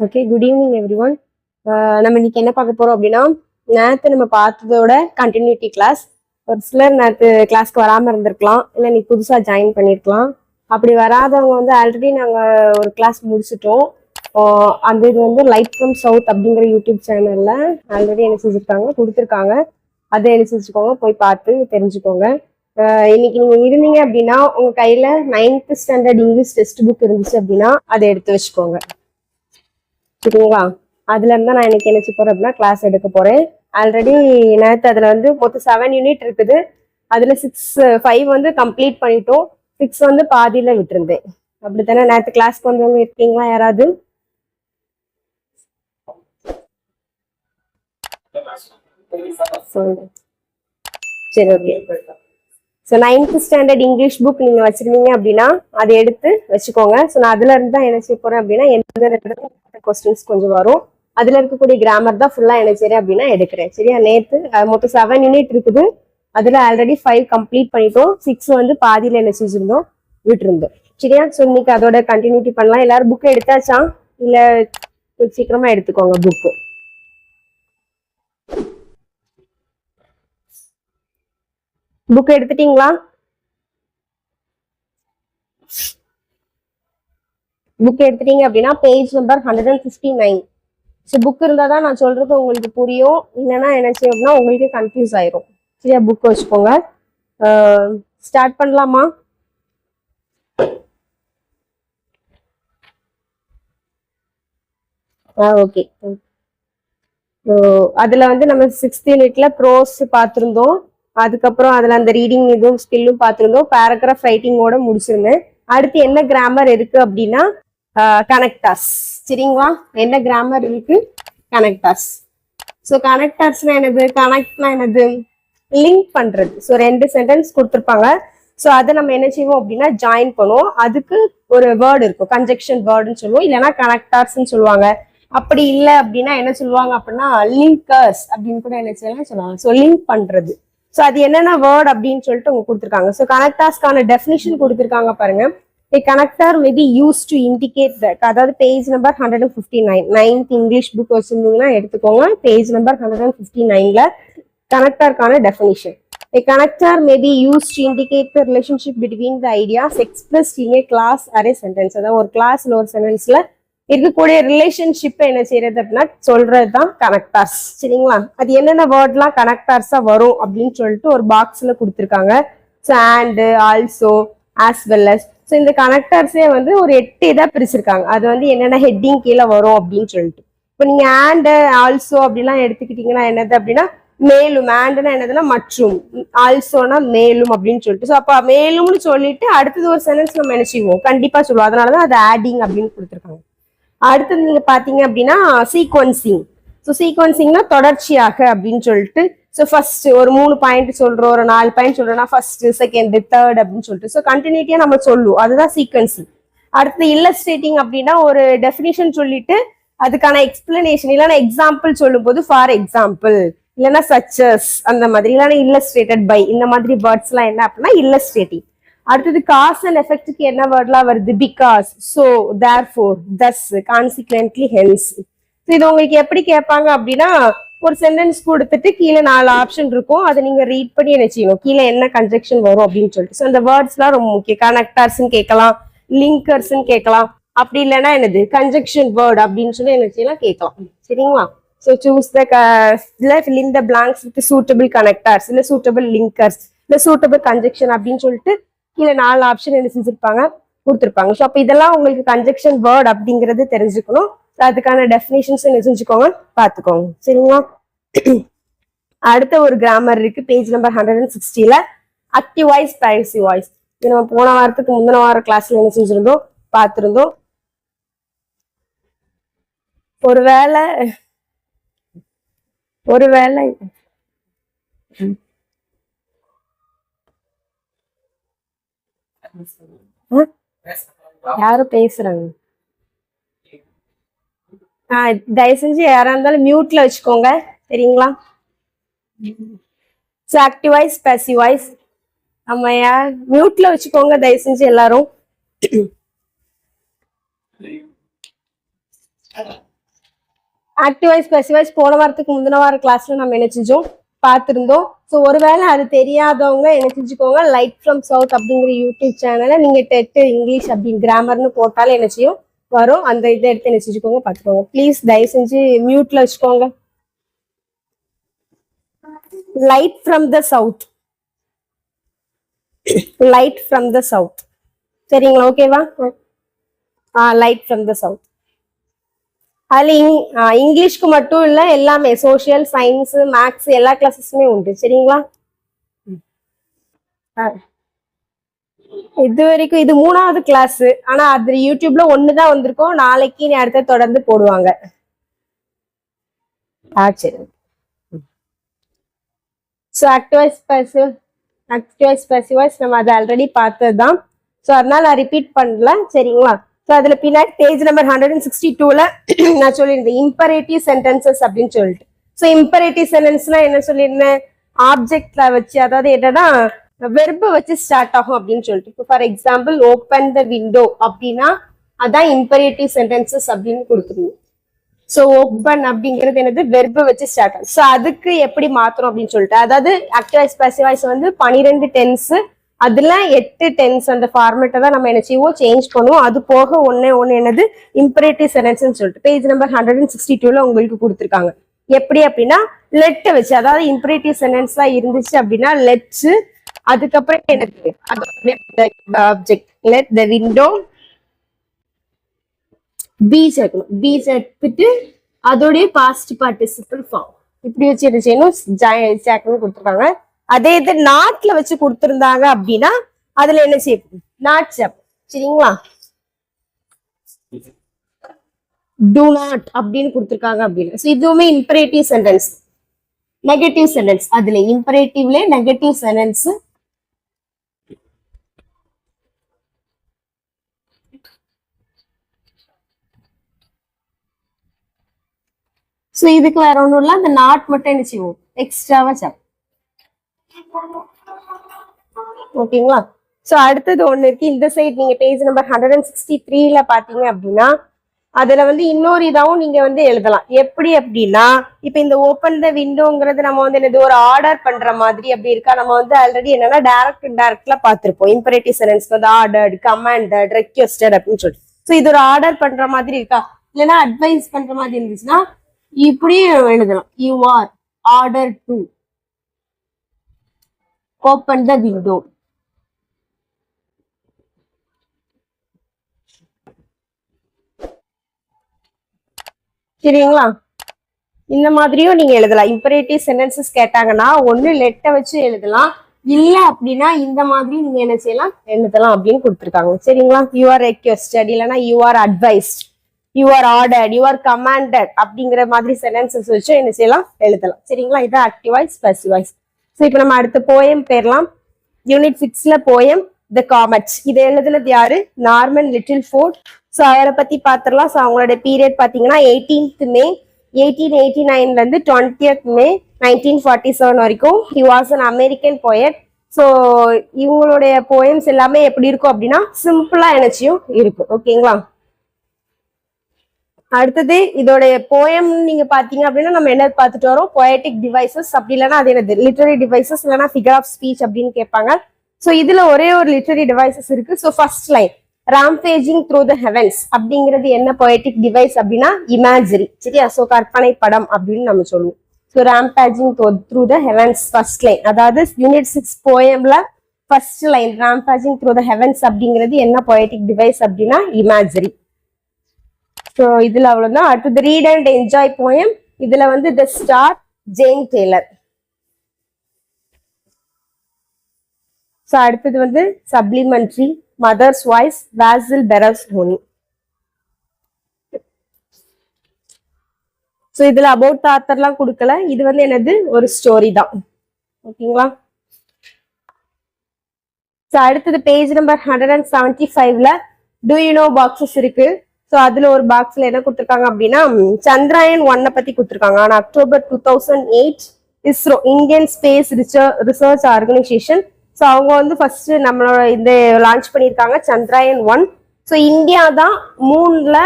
Okay, good evening every one. நம்ம இன்னைக்கு என்ன பார்க்க போறோம் அப்படின்னா, நேற்று நம்ம பார்த்ததோட கண்டினியூட்டி கிளாஸ். ஒரு சிலர் நேற்று கிளாஸ்க்கு வராமல் இருந்திருக்கலாம், இல்லை நீ புதுசாக ஜாயின் பண்ணியிருக்கலாம். அப்படி வராதவங்க வந்து ஆல்ரெடி நாங்கள் ஒரு கிளாஸ் முடிச்சிட்டோம். அந்த இது வந்து லைட் ஃப்ரம் சவுத் அப்படிங்கிற யூடியூப் சேனல்ல ஆல்ரெடி என்ன செஞ்சுருக்காங்க கொடுத்துருக்காங்க. அதை என்ன செஞ்சுக்கோங்க, போய் பார்த்து தெரிஞ்சுக்கோங்க. இன்னைக்கு நீங்க இருந்தீங்க அப்படின்னா உங்க கையில 9th standard English text book இருந்துச்சு அப்படின்னா அதை எடுத்து வச்சுக்கோங்க. சரிங்களா? அதுல இருந்தா நான் இன்னைக்கு என்ன போறேன் அப்படின்னா கிளாஸ் எடுக்க போறேன். ஆல்ரெடி நேற்று அதுல வந்து மொத்தம் 7 யூனிட் இருக்குது. அதுல 5 வந்து கம்ப்ளீட் பண்ணிட்டோம். 6 வந்து பாதியில விட்டுருந்தேன். அப்படித்தானே? நேற்று கிளாஸ்க்கு வந்தவங்க இருக்கீங்களா யாராவது? சரி, okay. So 9th standard English book நீங்க வச்சிருந்தீங்க அப்படின்னா அதை எடுத்து வச்சுக்கோங்க. ஸோ நான் அதுல இருந்து தான் என்ன செய்ய போறேன் அப்படின்னா எந்த கொஸ்டின்ஸ் கொஞ்சம் வரும், அதுல இருக்கக்கூடிய கிராமர் தான் ஃபுல்லா என்ன செய்யறேன் அப்படின்னா எடுக்கிறேன். சரியா? நேற்று மொத்தம் 7 யூனிட் இருக்குது. அதுல ஆல்ரெடி 5 கம்ப்ளீட் பண்ணிட்டோம். 6 வந்து பாதியில என்ன செஞ்சிருந்தோம், விட்டுருந்தோம். சரியா? ஸோ இன்னைக்கு அதோட கண்டினியூட்டி பண்ணலாம். எல்லாரும் புக் எடுத்தாச்சா? இல்ல சீக்கிரமா எடுத்துக்கோங்க புக்கு. புக் எடுத்துட்டீங்களா? புக் எடுத்துட்டீங்க அப்படின்னா பேஜ் நம்பர் 159. ஸோ புக் இருந்தால் தான் நான் சொல்றது உங்களுக்கு புரியும், இல்லைன்னா என்ன செய்யும் அப்படின்னா உங்களுக்கு கன்ஃபியூஸ் ஆயிரும். சரியா? புக் வச்சுக்கோங்க. ஸ்டார்ட் பண்ணலாமா? ஓகே. அதுல வந்து நம்ம 6th யூனிட்ல ப்ரோஸ் பார்த்துருந்தோம். அதுக்கப்புறம் அதுல அந்த ரீடிங் இதுவும் ஸ்கில்லும் பார்த்துருந்தோம். பேராகிராஃப் ரைட்டிங்கோட முடிச்சிருந்தேன். அடுத்து என்ன கிராமர் இருக்கு அப்படின்னா கனெக்டார்ஸ். சரிங்களா? என்ன கிராமர் இருக்கு? கனெக்டார்ஸ். ஸோ கனெக்டார்ஸ்னா என்னது? கனெக்ட்னா என்னது? லிங்க் பண்றது. ஸோ 2 சென்டென்ஸ் கொடுத்துருப்பாங்க. ஸோ அதை நம்ம என்ன செய்வோம் அப்படின்னா ஜாயின் பண்ணுவோம். அதுக்கு ஒரு வேர்டு இருக்கும், கன்ஜெக்ஷன் வேர்டுன்னு சொல்லுவோம், இல்லைன்னா கனெக்டார்ஸ்ன்னு சொல்லுவாங்க. அப்படி இல்லை அப்படின்னா என்ன சொல்லுவாங்க அப்படின்னா லிங்கர்ஸ் அப்படின்னு கூட என்ன செய்யலாம் சொல்லுவாங்க. ஸோ லிங்க் பண்றது. ஸோ அது என்னென்ன வேர்ட் அப்படின்னு சொல்லிட்டு அவங்க கொடுத்துருக்காங்க. ஸோ கனெக்டார்ஸ்க்கான டெஃபினிஷன் கொடுத்துருக்காங்க பாருங்க. A connector may be used to indicate that. அதாவது page number 159 9th English book வச்சிருந்தீங்கன்னா எடுத்துக்கோங்க. பேஜ் நம்பர் 159ல கனெக்டருக்கான definition. A connector may be used to indicate the relationship between the ideas expressed in a class or a sentence. அதாவது ஒரு கிளாஸ்ல ஒரு சென்டென்ஸ்ல இருக்கக்கூடிய ரிலேஷன்ஷிப் என்ன செய்யறது அப்படின்னா சொல்றதுதான் கனெக்டார்ஸ். சரிங்களா? அது என்னென்ன வேர்ட்லாம் கனெக்டார்ஸா வரும் அப்படின்னு சொல்லிட்டு ஒரு பாக்ஸ்ல கொடுத்துருக்காங்க. So and, also, as well as. So இந்த கனெக்டர்ஸே வந்து ஒரு 8 இதாக பிரிச்சிருக்காங்க. அது வந்து என்னென்ன ஹெட்டிங் கீழே வரும் அப்படின்னு சொல்லிட்டு. இப்போ நீங்க அண்ட், ஆல்சோ அப்படிலாம் எடுத்துக்கிட்டீங்கன்னா என்னது அப்படின்னா மேலும். ஆண்ட்னா என்னதுன்னா மற்றும், ஆல்சோனா மேலும் அப்படின்னு சொல்லிட்டு. ஸோ அப்போ மேலும்னு சொல்லிட்டு அடுத்தது ஒரு சென்டென்ஸ் நம்ம என்ன செய்வோம், கண்டிப்பா சொல்லுவோம். அதனாலதான் அது ஆடிங் அப்படின்னு கொடுத்துருக்காங்க. அடுத்தது நீங்க பாத்தீங்க அப்படின்னா சீக்வன்சிங். ஸோ சீக்வன்சிங்னா தொடர்ச்சியாக அப்படின்னு சொல்லிட்டு. ஸோ ஃபர்ஸ்ட் ஒரு 3 பாயிண்ட் சொல்றோம், ஒரு 4 பாயிண்ட் சொல்றோம்னா ஃபர்ஸ்ட், செகண்ட், தேர்ட் அப்படின்னு சொல்லிட்டு. ஸோ கண்டினியூட்டியா நம்ம சொல்லுவோம், அதுதான் சீக்வன்சிங். அடுத்து இல்லஸ்ட்ரேட்டிங் அப்படின்னா ஒரு டெஃபினிஷன் சொல்லிட்டு அதுக்கான எக்ஸ்பிளனேஷன் இல்லைன்னா எக்ஸாம்பிள் சொல்லும் போது ஃபார் எக்ஸாம்பிள், இல்லைன்னா சச்சஸ் அந்த மாதிரி, இல்லைன்னா இல்லஸ்ட்ரேட்டட் பை, இந்த மாதிரி வேர்ட்ஸ் எல்லாம் என்ன அப்படின்னா இல்லஸ்ட்ரேட்டிங். அடுத்தது காஸ் அண்ட் எஃபெக்ட்டுக்கு என்ன வேர்ட்லாம் வருது? Because, so, therefore, thus, consequently, hence. இது உங்களுக்கு எப்படி கேட்பாங்க அப்படின்னா ஒரு சென்டென்ஸ் கொடுத்துட்டு கீழே 4 ஆப்ஷன் இருக்கும். அதை நீங்க ரீட் பண்ணி என்ன செய்யணும், கீழே என்ன கன்ஜெக்ஷன் வரும் அப்படின்னு சொல்லிட்டு. ஸோ அந்த வேர்ட்ஸ்லாம் ரொம்ப முக்கியம். கனெக்டர்ஸ்ன்னு கேட்கலாம், லிங்கர்ஸ்ன்னு கேட்கலாம், அப்படி இல்லைன்னா என்னது கன்ஜெக்ஷன் வேர்ட் அப்படின்னு சொல்லி என்ன செய்யலாம் கேட்கலாம். சரிங்களா? So choose the fill in the blanks with suitable connectors, இல்லை சூட்டபிள் லிங்கர்ஸ், இல்லை சூட்டபிள் கன்ஜெக்ஷன் அப்படின்னு சொல்லிட்டு கீழே 4 ஆப்ஷன் என்ன செஞ்சிருப்பாங்க, கொடுத்துருப்பாங்க. ஸோ அப்போ இதெல்லாம் உங்களுக்கு கன்ஜெக்ஷன் வேர்ட் அப்படிங்கிறது தெரிஞ்சுக்கணும். அதுக்கான டெஃபினேஷன்ஸ் என்ன செஞ்சுக்கோங்க, பார்த்துக்கோங்க. சரிங்களா? அடுத்த ஒரு கிராமர் இருக்கு பேஜ் நம்பர் 160ல, ஆக்டிவ் வாய்ஸ், பாசிவ் வாய்ஸ். இது நம்ம போன வாரத்துக்கு முந்தின வார கிளாஸ்ல என்ன செஞ்சிருந்தோம், பார்த்துருந்தோம். ஒருவேளை யாரும் பேசுறாங்க, தயவு செஞ்சு யாரா இருந்தாலும் மியூட்ல வச்சுக்கோங்க. சரிங்களா? ஆக்டிவ் வாய்ஸ், பாசிவ் வாய்ஸ் நம்ம யார் மியூட்ல வச்சுக்கோங்க தயவு செஞ்சு எல்லாரும். ஆக்டிவ் வாய்ஸ் பேசிவ் வாய்ஸ் போன வாரத்துக்கு முந்தின வார கிளாஸ்ல நம்ம என்ன செஞ்சோம் பார்த்துருந்தோம். ஸோ ஒருவேளை அது தெரியாதவங்க என்ன செஞ்சுக்கோங்க, லைட் ஃப்ரம் சவுத் அப்படிங்கிற யூடியூப் சேனலை நீங்க டெட் இங்கிலீஷ் அப்படின்னு கிராமர்னு போட்டாலும் என்ன செய்யும் வரும். அந்த இதை எடுத்து என்ன செஞ்சுக்கோங்க பார்த்துக்கோங்க. ப்ளீஸ் தயவு செஞ்சு மியூட்ல வச்சுக்கோங்க. Light from the south, light from the south. சரிங்களா? ஓகேவா? Light from the south. அதுல இங்கிலீஷ்க்கு மட்டும் இல்ல, எல்லாமே சோசியல், சயின்ஸ், மேக்ஸ் எல்லா கிளாஸஸுமே உண்டு. சரிங்களா? இது வரைக்கும் இது 3வது கிளாஸ். ஆனா அது யூடியூப்ல ஒண்ணுதான் வந்திருக்கும். நாளைக்கு நீ அடுத்த தொடர்ந்து போடுவாங்க. சரி. ஸோ ஆக்டிவைஸ் பேசிவ் வாய்ஸ் நம்ம அதை ஆல்ரெடி பார்த்ததுதான். ஸோ அதனால நான் ரிப்பீட் பண்ணல. சரிங்களா? ஸோ அதுல பின்னாடி பேஜ் நம்பர் 162ல நான் சொல்லியிருந்தேன் இம்பரேட்டிவ் சென்டென்சஸ் அப்படின்னு சொல்லிட்டு. ஸோ இம்பரேட்டிவ் சென்டென்ஸ்னா என்ன சொல்லியிருந்தேன், ஆப்ஜெக்ட்ல வச்சு, அதாவது என்னன்னா வெர்பை வச்சு ஸ்டார்ட் ஆகும் அப்படின்னு சொல்லிட்டு. இப்போ for example open the window அப்படின்னா அதான் இம்பரேட்டிவ் சென்டென்சஸ் அப்படின்னு கொடுத்துருவோம். ஸோ ஓப்பன் அப்படிங்கிறது என்னது, வெர்பை வச்சு ஸ்டார்ட் ஆகும். ஸோ அதுக்கு எப்படி மாத்திரம் அப்படின்னு சொல்லிட்டு, அதாவது ஆக்டிவ் வாய்ஸ் பேசிவ் வாய்ஸ் வந்து 12 டென்ஸ், அதுல 8 டென்ஸ் அந்த ஃபார்மேட்டை தான் நம்ம என்ன செய்வோம், சேஞ்ச் பண்ணுவோம். அது போக ஒன்னே என்னது இம்பரேட்டிவ் சென்டென்ஸ் சொல்லிட்டு பேஜ் நம்பர் 162ல உங்களுக்கு கொடுத்துருக்காங்க. எப்படி அப்படின்னா லெட்டை வச்சு, அதாவது இம்பரேட்டிவ் சென்டென்ஸ் தான் இருந்துச்சு அப்படின்னா லெட்ஸ், அதுக்கப்புறம் எனக்கு object let the window B சேர்க்கணும். பி சேர்த்துட்டு அதோடைய பாஸ்ட் பார்ட்டிசிபிள் ஃபார்ம் இப்படி வச்சு என்ன செய்யணும், சேர்க்கணும் கொடுத்துருக்காங்க. அதே இது நாட்ல வச்சு கொடுத்துருந்தாங்க அப்படின்னா அதுல என்ன செய்யணும், நாட் சேர்ப்போம். சரிங்களா? டு நாட் அப்படின்னு கொடுத்துருக்காங்க அப்படின்னு. ஸோ இதுவுமே இம்பரேட்டிவ் சென்டென்ஸ். நெகட்டிவ் சென்டென்ஸ், அதுல இம்பரேட்டிவ்ல நெகட்டிவ் சென்டென்ஸ். ஸோ இதுக்கு வேற ஒன்றும் இல்லை, அந்த நாட் மட்டும் என்ன செய்வோம், எக்ஸ்ட்ராவா சேர்ப்போம். ஓகேங்களா? ஸோ அடுத்தது ஒண்ணு இருக்கு இந்த சைட். நீங்க பேஜ் நம்பர் 163ல பாத்தீங்க அப்படின்னா அதுல வந்து இன்னொரு இதாவும் நீங்க வந்து எழுதலாம். எப்படி அப்படின்னா இப்ப இந்த ஓப்பன் த விண்டோங்கிறது நம்ம வந்து என்னது ஒரு ஆர்டர் பண்ற மாதிரி அப்படி இருக்கா. நம்ம வந்து ஆல்ரெடி என்னன்னா டைரக்ட் இன்டைரக்ட்ல பாத்திருப்போம். இம்பரேட்டிவ் சென்டென்ஸ்க்கு வந்து ஆர்டர்ட், கமாண்டட், ரெக்வெஸ்டட் அப்படின்னு சொல்லி. ஸோ இது ஒரு ஆர்டர் பண்ற மாதிரி இருக்கா, இல்லைன்னா அட்வைஸ் பண்ற மாதிரி இருந்துச்சுன்னா இப்படி எழுதலாம். You are order to open the window. சரிங்களா? இந்த மாதிரியும் நீங்க எழுதலாம். இம்பரேட்டிவ் சென்டென்சஸ் கேட்டாங்கன்னா ஒண்ணு லெட்டை வச்சு எழுதலாம், இல்ல அப்படின்னா இந்த மாதிரி நீங்க என்ன செய்யலாம், எழுதலாம் அப்படின்னு கொடுத்துருக்காங்க. சரிங்களா? யூ ஆர் ரெக்வெஸ்டட், இல்லைன்னா you are advised, you are ordered, you are commanded அப்படிங்கிற மாதிரி சென்டென்சஸ் வச்சு என்ன செய்யலாம், எழுதலாம். சரிங்களா? இது active voice passive voice. So இப்போ நம்ம அடுத்த போயம் பேரலாம். யூனிட் 6ல போயம் த காமெட்ஸ். இதை எழுதுனது யாரு, நார்மன் லிட்டில் ஃபோர்ட். ஸோ அவரை பத்தி பாத்திரலாம். ஸோ அவங்களோட பீரியட் பாத்தீங்கன்னா 18th May 1889ல இருந்து 20th May 1947 வரைக்கும். He was an American poet. So இவங்களுடைய போயம்ஸ் எல்லாமே எப்படி இருக்கும் அப்படின்னா சிம்பிளா எனச்சியும் இருக்கும். ஓகேங்களா? அடுத்தது இதோடைய போயம் நீங்க பாத்தீங்க அப்படின்னா நம்ம என்ன பார்த்துட்டு வரோம், பொயட்டிக் டிவைசஸ், அப்படி இல்லைன்னா அது என்னது லிட்டரரி டிவைசஸ், இல்லைன்னா ஃபிகர் ஆஃப் ஸ்பீச் அப்படின்னு கேட்பாங்க. ஸோ இதுல ஒரே ஒரு லிட்டரரி டிவைசஸ் இருக்கு. So first line rampaging through the heavens அப்படிங்கிறது என்ன பொயட்டிக் டிவைஸ் அப்படின்னா இமேஜரி. சரியா? ஸோ கற்பனை படம் அப்படின்னு நம்ம சொல்லுவோம். So rampaging through the heavens first line, அதாவது யூனிட் 6 போயம்ல first line rampaging through the heavens அப்படிங்கிறது என்ன பொயட்டிக் டிவைஸ் அப்படின்னா இமேஜரி. ஸோ இதுல அவ்வளவுதான். அடுத்தது ரீட் அண்ட் என்ஜாய் போயம். இதுல வந்து the star, Jane Taylor. So அடுத்தது வந்து சப்ளிமெண்ட்ரி, மதர்ஸ் வாய்ஸ், வாசில் பெரஸ்ஹோனி. ஸோ இதுல அபவுட் ஆத்தர்லாம் கொடுக்கல. இது வந்து என்னது ஒரு ஸ்டோரி தான். ஓகேங்களா? ஸோ அடுத்தது பேஜ் நம்பர் 175ல டூ யூ நோ பாக்ஸஸ் இருக்கு. ஸோ அதுல ஒரு பாக்ஸ்ல என்ன கொடுத்துருக்காங்க அப்படின்னா சந்திராயன் 1 பத்தி கொடுத்துருக்காங்க. ஆனா October 2008 ISRO Indian space research organisation. So அவங்க வந்து ஃபர்ஸ்ட் நம்மளோட இந்த லான்ச் பண்ணியிருக்காங்க சந்திராயன் 1. ஸோ இந்தியா தான் மூன்ல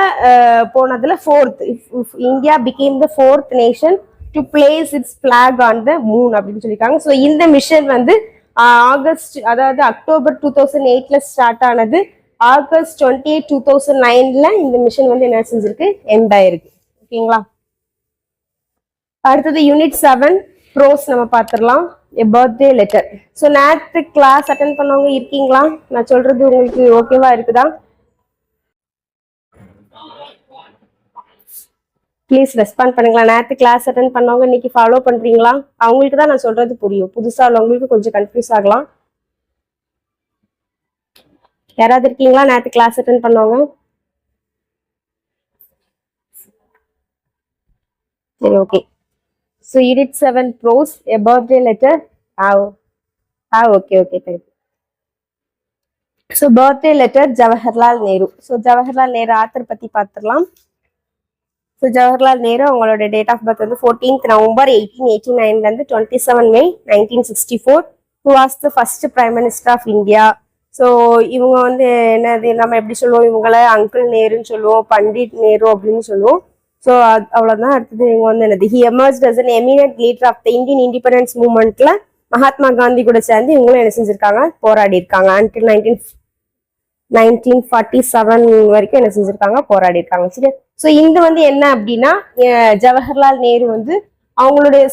போனதுல 4th. India became the 4th nation to place its flag on the moon அப்படின்னு சொல்லியிருக்காங்க. ஸோ இந்த மிஷன் வந்து ஆகஸ்ட், அதாவது அக்டோபர் 2008ல ஸ்டார்ட் ஆனது. ஆகஸ்ட் 28, 2009ல இந்த மிஷன் வந்து என்ன செஞ்சிருக்கு, எண்ட் ஆயிருக்கு. ஓகேங்களா. அடுத்தது யூனிட் 7 ப்ரோஸ் நம்ம பார்த்துடலாம். எ பர்த்டே லெட்டர். ஸோ நேற்று கிளாஸ் அட்டன் பண்ணவங்க இருக்கீங்களா? நான் சொல்றது உங்களுக்கு ஓகேவா இருக்குதா? ப்ளீஸ் ரெஸ்பாண்ட் பண்ணுங்களா. நேற்று கிளாஸ் அட்டன் பண்ணவங்க இன்னைக்கு ஃபாலோ பண்றீங்களா? அவங்களுக்கு தான் நான் சொல்றது புரியும், புதுசா உள்ளவங்களுக்கு கொஞ்சம் கன்ஃபியூஸ் ஆகலாம். யாராவது இருக்கீங்களா நேற்று கிளாஸ் அட்டன் பண்ணவங்க? சரி, okay. So unit 7 prose a birthday letter. Okay. So birthday letter Jawaharlal Nehru. So Jawaharlal Nehru author பத்தி பார்த்துடலாம். ஸோ ஜவஹர்லால் நேரு அவங்களோட டேட் ஆஃப் பர்த் வந்து 14th November 1889 27 May 1964. Who was the first prime minister of India. So இவங்க வந்து என்னது, நம்ம எப்படி சொல்லுவோம், இவங்கள அங்கிள் நேருன்னு சொல்லுவோம், பண்டிட் நேரு அப்படின்னு சொல்லுவோம். ஸோ அவ்வளோதான். அடுத்தது இவங்க வந்து என்னது, he emerged as an eminent leader of the Indian independence மூவ்மெண்ட்ல மகாத்மா காந்தி கூட சேர்ந்து இவங்களும் என்ன செஞ்சிருக்காங்க, போராடி இருக்காங்க. until 1947 வரைக்கும் என்ன செஞ்சிருக்காங்க, போராடி இருக்காங்க. சரி. ஸோ இந்த வந்து என்ன அப்படின்னா, ஜவஹர்லால் நேரு வந்து அவங்களுடைய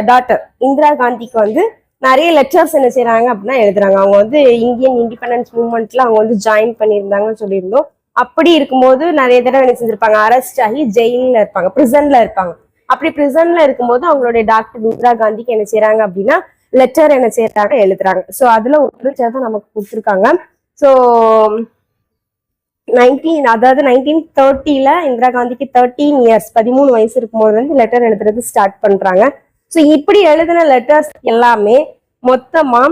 டாட்டர் இந்திரா காந்திக்கு வந்து நிறைய லெட்டர்ஸ் என்ன செய்யறாங்க அப்படின்னா எழுதுறாங்க. அவங்க வந்து இந்தியன் இண்டிபெண்டன்ஸ் மூவ்மெண்ட்ல அவங்க வந்து ஜாயின் பண்ணியிருந்தாங்கன்னு சொல்லியிருந்தோம். அப்படி இருக்கும்போது நிறைய தடவை என்ன செஞ்சிருப்பாங்க, அரெஸ்ட் ஆகி ஜெயில இருப்பாங்க, பிரிசன்ல இருப்பாங்க. அப்படி பிரிசன்ல இருக்கும்போது அவங்களுடைய டாக்டர் இந்திரா காந்திக்கு என்ன செய்யறாங்க அப்படின்னா லெட்டர் என்ன செய்யறாங்க, எழுதுறாங்க. ஸோ அதுல ஒரு தான் நமக்கு கொடுத்துருக்காங்க. ஸோ 1930ல இந்திரா காந்திக்கு 13 இயர்ஸ் 13 வயசு இருக்கும்போது வந்து லெட்டர் எழுதுறது ஸ்டார்ட் பண்றாங்க. ஸோ இப்படி எழுதின லெட்டர்ஸ் எல்லாமே மொத்தமா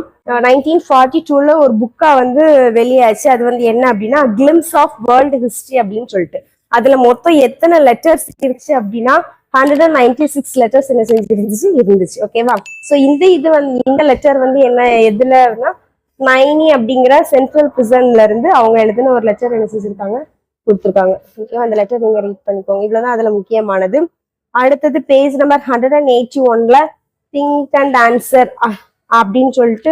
1942ல ஒரு புக்கா வந்து வெளியாச்சு. அது வந்து என்ன அப்படின்னா கிளிம்ஸ் ஆஃப் வேர்ல்டு ஹிஸ்டரி அப்படின்னு சொல்லிட்டு. அதுல மொத்தம் எத்தனை லெட்டர்ஸ் இருந்துச்சு அப்படின்னா 196 லெட்டர்ஸ் என்ன இருந்துச்சு. ஓகேவா. ஸோ இது வந்து இந்த லெட்டர் வந்து என்ன எதுலன்னா நைனி அப்படிங்கிற சென்ட்ரல் பிரிசன்ல இருந்து அவங்க எழுதின ஒரு லெட்டர் என்ன செஞ்சிருக்காங்க, கொடுத்துருக்காங்க. ஓகேவா. அந்த லெட்டர் நீங்க ரீட் பண்ணிக்கோங்க. இவ்வளவுதான் அதுல முக்கியமானது. அடுத்தது பேஜ் நம்பர் 181ல திங்க் அண்ட் ஆன்சர் அப்படின்னு சொல்லிட்டு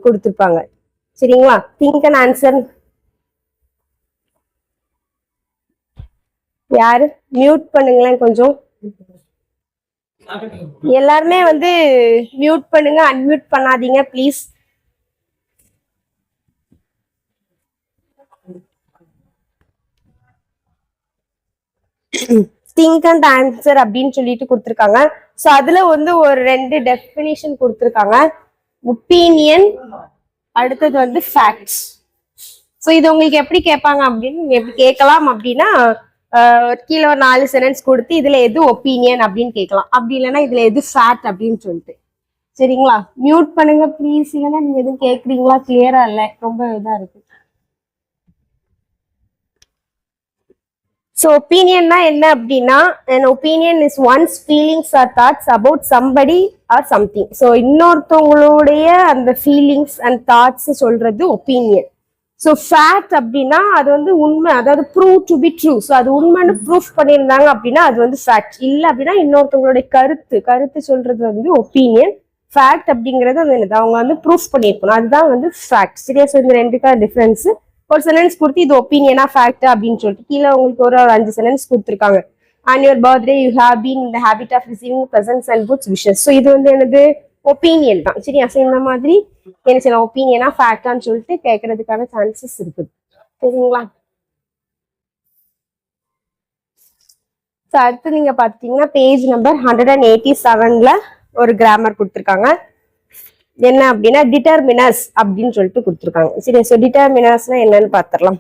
கொடுத்துருப்பாங்க. சரிங்களா. திங்க் அண்ட் ஆன்சர் யாரு மியூட் பண்ணுங்களேன் கொஞ்சம். எல்லாருமே வந்து மியூட் பண்ணுங்க, அன்மியூட் பண்ணாதீங்க ப்ளீஸ். திங்க் அண்ட் ஆன்சர் அப்படின்னு சொல்லிட்டு கொடுத்துருக்காங்க. ஸோ அதுல வந்து ஒரு 2 டெஃபினிஷன் கொடுத்துருக்காங்க. ஒப்பீனியன், அடுத்தது வந்து ஃபேக்ட்ஸ். ஸோ இது உங்களுக்கு எப்படி கேட்பாங்க அப்படின்னு எப்படி கேட்கலாம் அப்படின்னா, கீழே ஒரு 4 சென்டென்ஸ் கொடுத்து இதுல எது ஒப்பீனியன் அப்படின்னு கேட்கலாம். அப்படி இல்லைன்னா இதுல எது ஃபேக்ட் அப்படின்னு சொல்லிட்டு. சரிங்களா. மியூட் பண்ணுங்க ப்ளீஸ், இல்லைன்னா நீங்க எதுவும் கேட்குறீங்களா, கிளியரா இல்லை, ரொம்ப இதா இருக்கு. ஸோ ஒப்பீனியன்னா என்ன அப்படின்னா, an opinion is one's feelings or thoughts about somebody or something. So இன்னொருத்தவங்களுடைய அந்த ஃபீலிங்ஸ் அண்ட் தாட்ஸ் சொல்றது ஒப்பீனியன். ஸோ ஃபேக்ட் அப்படின்னா அது வந்து உண்மை, அதாவது prove to be true. So அது உண்மைன்னு ப்ரூஃப் பண்ணியிருந்தாங்க அப்படின்னா அது வந்து ஃபேக்ட். இல்லை அப்படின்னா இன்னொருத்தவங்களுடைய கருத்து சொல்றது வந்து ஒப்பீனியன். ஃபேக்ட் அப்படிங்கிறது அது என்னது, அவங்க வந்து ப்ரூஃப் பண்ணியிருக்கணும், அதுதான் வந்து ஃபேக்ட். சரியா. ஸோ இந்த ரெண்டுக்கான டிஃபரன்ஸ். ஒரு சென்டென்ஸ் கொடுத்து இது ஒப்பீனியனா ஃபேக்ட் அப்படின்னு சொல்லிட்டு கீழே உங்களுக்கு ஒரு 5 சென்டென்ஸ் கொடுத்துருக்காங்க. On your birthday you have been in the habit of receiving presents and goods wishes. So இது வந்து என்னது, ஒப்பீனியன் தான். சரியா. ஸோ இந்த மாதிரி என்ன செய்யலாம், ஒப்பீனியனா ஃபேக்டான்னு சொல்லிட்டு கேட்கறதுக்கான சான்சஸ் இருக்குது. சரிங்களா. ஸோ அடுத்து நீங்க பாத்தீங்கன்னா பேஜ் நம்பர் 187ல ஒரு கிராமர் கொடுத்துருக்காங்க. என்ன அப்படின்னா டிட்டர்மினஸ் அப்படின்னு சொல்லிட்டு கொடுத்துருக்காங்க. சரி. ஸோ டிட்டர்மினஸ்னா என்னன்னு பார்த்துடலாம்.